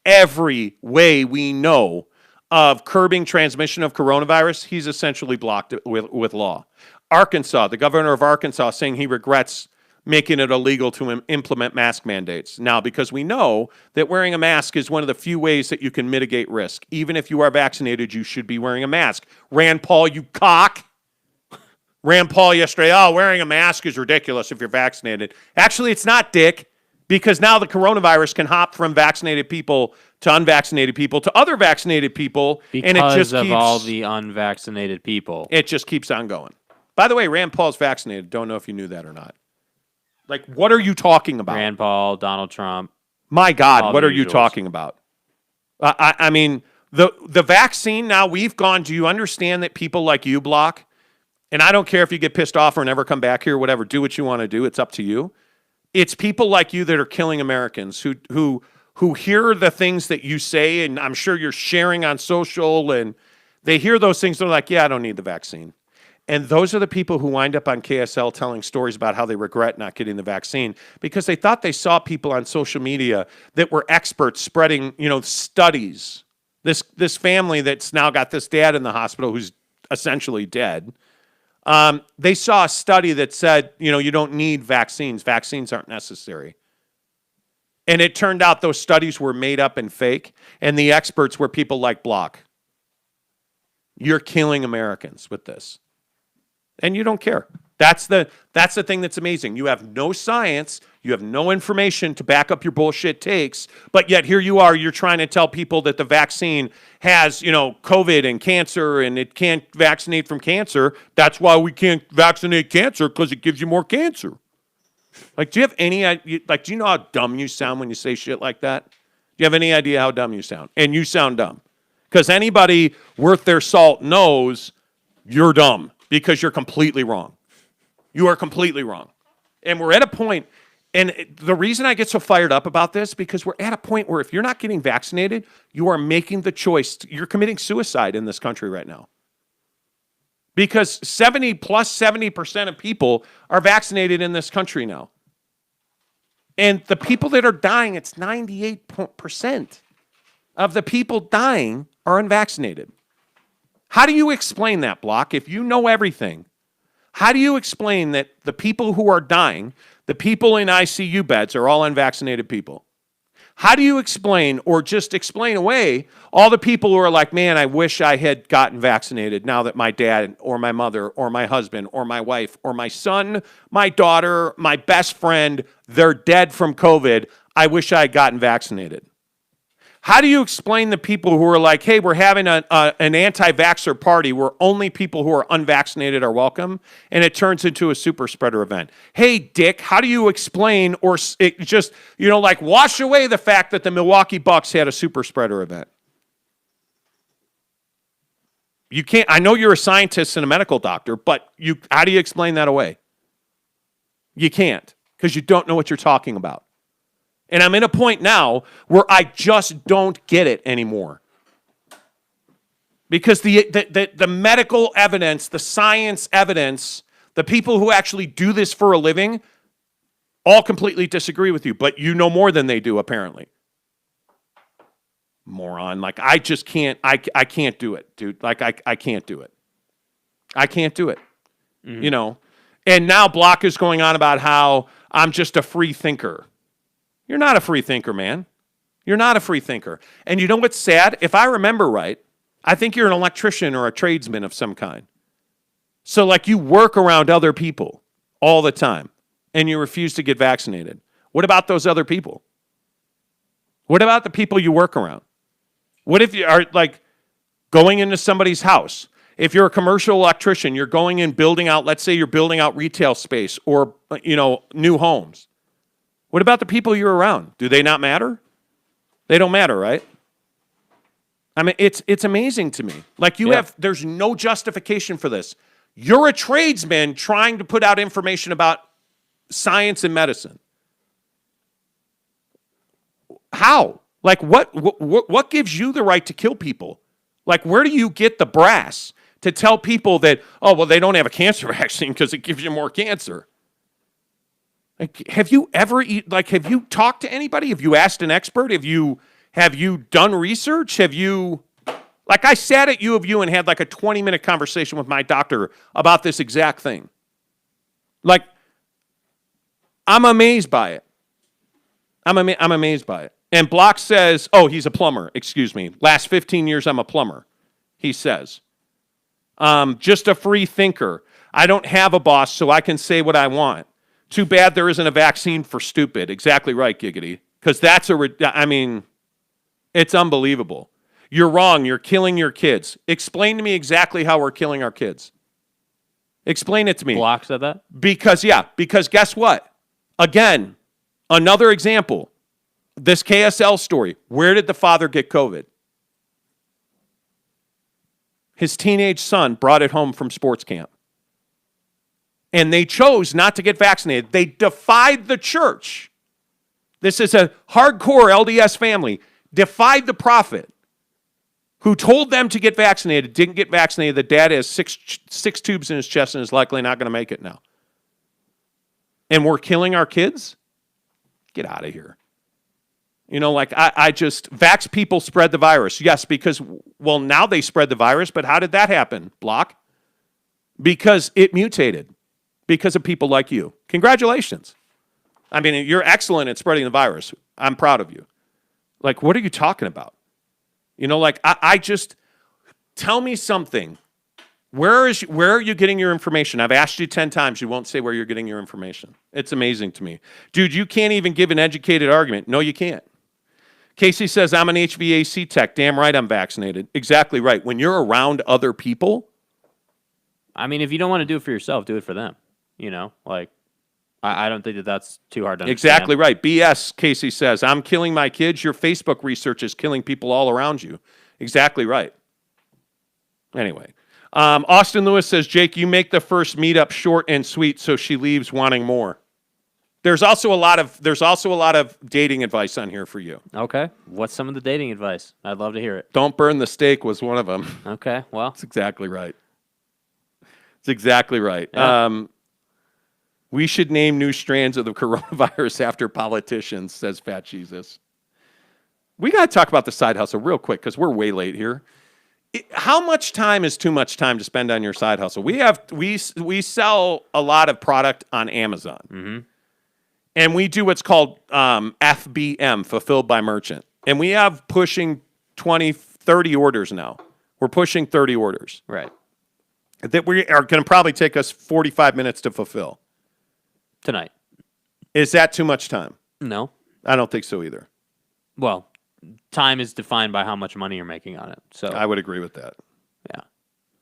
every way we know of curbing transmission of coronavirus, he's essentially blocked it with law. Arkansas, the governor of Arkansas saying he regrets making it illegal to implement mask mandates. Now, because we know that wearing a mask is one of the few ways that you can mitigate risk. Even if you are vaccinated, you should be wearing a mask. Rand Paul, you cock. Rand Paul yesterday, wearing a mask is ridiculous if you're vaccinated. Actually, it's not, dick, because now the coronavirus can hop from vaccinated people to unvaccinated people to other vaccinated people. Because and it just of keeps, all the unvaccinated people. It just keeps on going. By the way, Rand Paul's vaccinated. Don't know if you knew that or not. Like, what are you talking about? Rand Paul, Donald Trump. My God, what are you talking about? I mean, the vaccine now, we've gone, do you understand that people like you, Block, and I don't care if you get pissed off or never come back here, whatever, do what you want to do. It's up to you. It's people like you that are killing Americans who hear the things that you say, and I'm sure you're sharing on social, and they hear those things. They're like, yeah, I don't need the vaccine. And those are the people who wind up on KSL telling stories about how they regret not getting the vaccine because they thought they saw people on social media that were experts spreading, studies. This family that's now got this dad in the hospital who's essentially dead. They saw a study that said, you don't need vaccines. Vaccines aren't necessary. And it turned out those studies were made up and fake, and the experts were people like Block. You're killing Americans with this. And you don't care. That's the thing that's amazing. You have no science, you have no information to back up your bullshit takes, but yet here you are, you're trying to tell people that the vaccine has, COVID and cancer and it can't vaccinate from cancer. That's why we can't vaccinate cancer, because it gives you more cancer. Like, do you have any idea, do you know how dumb you sound when you say shit like that? Do you have any idea how dumb you sound? And you sound dumb. Because anybody worth their salt knows you're dumb. Because you're completely wrong. You are completely wrong. And we're at a point, and the reason I get so fired up about this, because we're at a point where if you're not getting vaccinated, you are making the choice. You're committing suicide in this country right now. Because 70% of people are vaccinated in this country now. And the people that are dying, it's 98% of the people dying are unvaccinated. How do you explain that, Block? If you know everything, how do you explain that the people who are dying, the people in ICU beds, are all unvaccinated people? How do you explain, or just explain away, all the people who are like, man, I wish I had gotten vaccinated now that my dad or my mother or my husband or my wife or my son, my daughter, my best friend, they're dead from COVID. I wish I had gotten vaccinated. How do you explain the people who are like, hey, we're having an anti-vaxxer party where only people who are unvaccinated are welcome, and it turns into a super spreader event? Hey, Dick, how do you explain or just, wash away the fact that the Milwaukee Bucks had a super spreader event? You can't, I know you're a scientist and a medical doctor, but how do you explain that away? You can't, because you don't know what you're talking about. And I'm in a point now where I just don't get it anymore. Because the medical evidence, the science evidence, the people who actually do this for a living, all completely disagree with you. But you know more than they do, apparently. Moron. Like, I just can't, I can't do it, dude. Like, I can't do it. I can't do it. Mm-hmm. And now Block is going on about how I'm just a free thinker. You're not a free thinker, man. You're not a free thinker. And you know what's sad? If I remember right, I think you're an electrician or a tradesman of some kind. So, you work around other people all the time, and you refuse to get vaccinated. What about those other people? What about the people you work around? What if you are, going into somebody's house? If you're a commercial electrician, you're going in, building out, let's say you're building out retail space or, new homes. What about the people you're around? Do they not matter? They don't matter, right? I mean, it's amazing to me. There's no justification for this. You're a tradesman trying to put out information about science and medicine. How? What gives you the right to kill people? Where do you get the brass to tell people that, they don't have a cancer vaccine because it gives you more cancer? Have you ever, have you talked to anybody? Have you asked an expert? Have you Have you done research? Have you, like I sat at U of U and had like a 20-minute conversation with my doctor about this exact thing. Like, I'm amazed by it. I'm amazed by it. And Block says, oh, he's a plumber. Excuse me. Last 15 years, I'm a plumber, he says. Just a free thinker. I don't have a boss, so I can say what I want. Too bad there isn't a vaccine for stupid. Exactly right, Giggity. Because it's unbelievable. You're wrong. You're killing your kids. Explain to me exactly how we're killing our kids. Explain it to me. Block said that? Because guess what? Again, another example. This KSL story. Where did the father get COVID? His teenage son brought it home from sports camp. And they chose not to get vaccinated. They defied the church. This is a hardcore LDS family. Defied the prophet who told them to get vaccinated, didn't get vaccinated. The dad has six tubes in his chest and is likely not going to make it now. And we're killing our kids? Get out of here. Vax people spread the virus. Yes, because, now they spread the virus, but how did that happen, Block? Because it mutated. Because of people like you. Congratulations. You're excellent at spreading the virus. I'm proud of you. Like, what are you talking about? Tell me something. Where are you getting your information? I've asked you 10 times. You won't say where you're getting your information. It's amazing to me. Dude, you can't even give an educated argument. No, you can't. Casey says, I'm an HVAC tech. Damn right I'm vaccinated. Exactly right. When you're around other people. If you don't want to do it for yourself, do it for them. I don't think that's too hard to understand. Exactly right. BS, Casey says, I'm killing my kids. Your Facebook research is killing people all around you. Exactly right. Anyway. Austin Lewis says, Jake, you make the first meetup short and sweet so she leaves wanting more. There's also a lot of dating advice on here for you. Okay. What's some of the dating advice? I'd love to hear it. Don't burn the steak was one of them. Okay. Well, that's exactly right. It's exactly right. Yeah. We should name new strands of the coronavirus after politicians, says Fat Jesus. We got to talk about the side hustle real quick because we're way late here. How much time is too much time to spend on your side hustle? We sell a lot of product on Amazon. Mm-hmm. And we do what's called FBM, Fulfilled by Merchant. And we have pushing 20, 30 orders now. We're pushing 30 orders. Right. That we are going to probably take us 45 minutes to fulfill. Tonight. Is that too much time? No. I don't think so either. Well, time is defined by how much money you're making on it. So I would agree with that.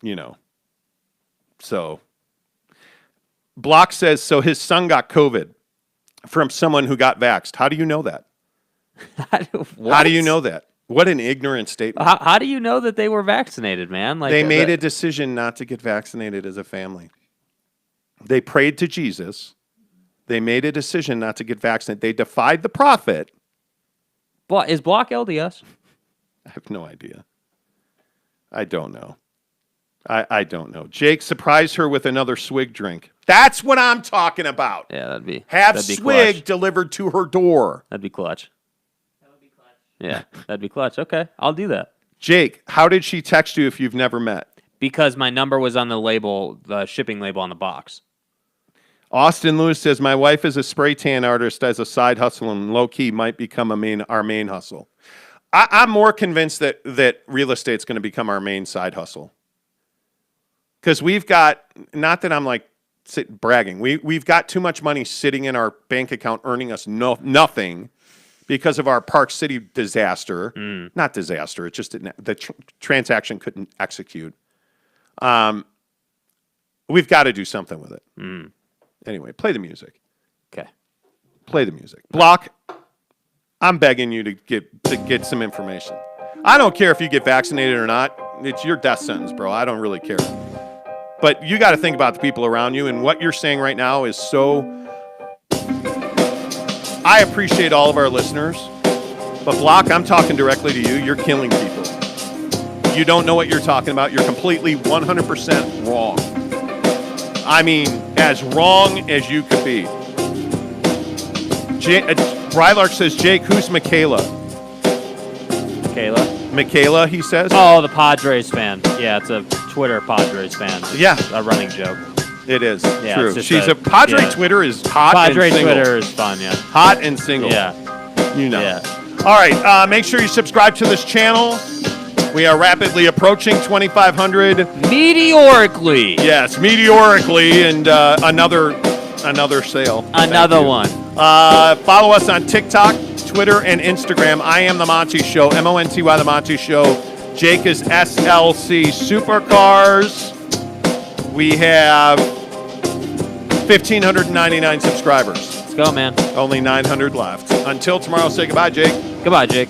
Yeah. So Block says, so his son got COVID from someone who got vaxxed. How do you know that? How do you know that? What an ignorant statement. How do you know that they were vaccinated, man? They made a decision not to get vaccinated as a family. They prayed to Jesus. They made a decision not to get vaccinated. They defied the prophet. Is Block LDS? I have no idea. I don't know. I don't know. Jake, surprise her with another swig drink. That's what I'm talking about. Yeah, that'd be swig clutch. Delivered to her door. That'd be clutch. Yeah, that'd be clutch. Okay, I'll do that. Jake, how did she text you if you've never met? Because my number was on the label, the shipping label on the box. Austin Lewis says, my wife is a spray tan artist as a side hustle and low-key might become our main hustle. I'm more convinced that real estate's going to become our main side hustle. Because we've got, not that I'm like bragging, we've got too much money sitting in our bank account earning us nothing because of our Park City disaster. Not disaster, it just didn't, the transaction couldn't execute. We've got to do something with it. Anyway, play the music. Okay. Play the music. Block, I'm begging you to get some information. I don't care if you get vaccinated or not. It's your death sentence, bro. I don't really care. But you got to think about the people around you, and what you're saying right now is so... I appreciate all of our listeners, but Block, I'm talking directly to you. You're killing people. You don't know what you're talking about. You're completely 100% wrong. I mean, as wrong as you could be. Brylark says, Jake, who's Michaela? Michaela, he says. Oh, the Padres fan. Yeah, it's a Twitter Padres fan. It's Yeah. a running joke. It is. Yeah, True. it's just She's a Padre yeah. Twitter is hot Padre and single. Twitter is fun, yeah. Hot and single. Yeah. You know. Yeah. All right. Make sure you subscribe to this channel. We are rapidly approaching 2,500. Meteorically. Yes, meteorically, and another sale. Another one. Follow us on TikTok, Twitter, and Instagram. I am The Monty Show, MONTY The Monty Show. Jake is SLC Supercars. We have 1,599 subscribers. Let's go, man. Only 900 left. Until tomorrow, say goodbye, Jake. Goodbye, Jake.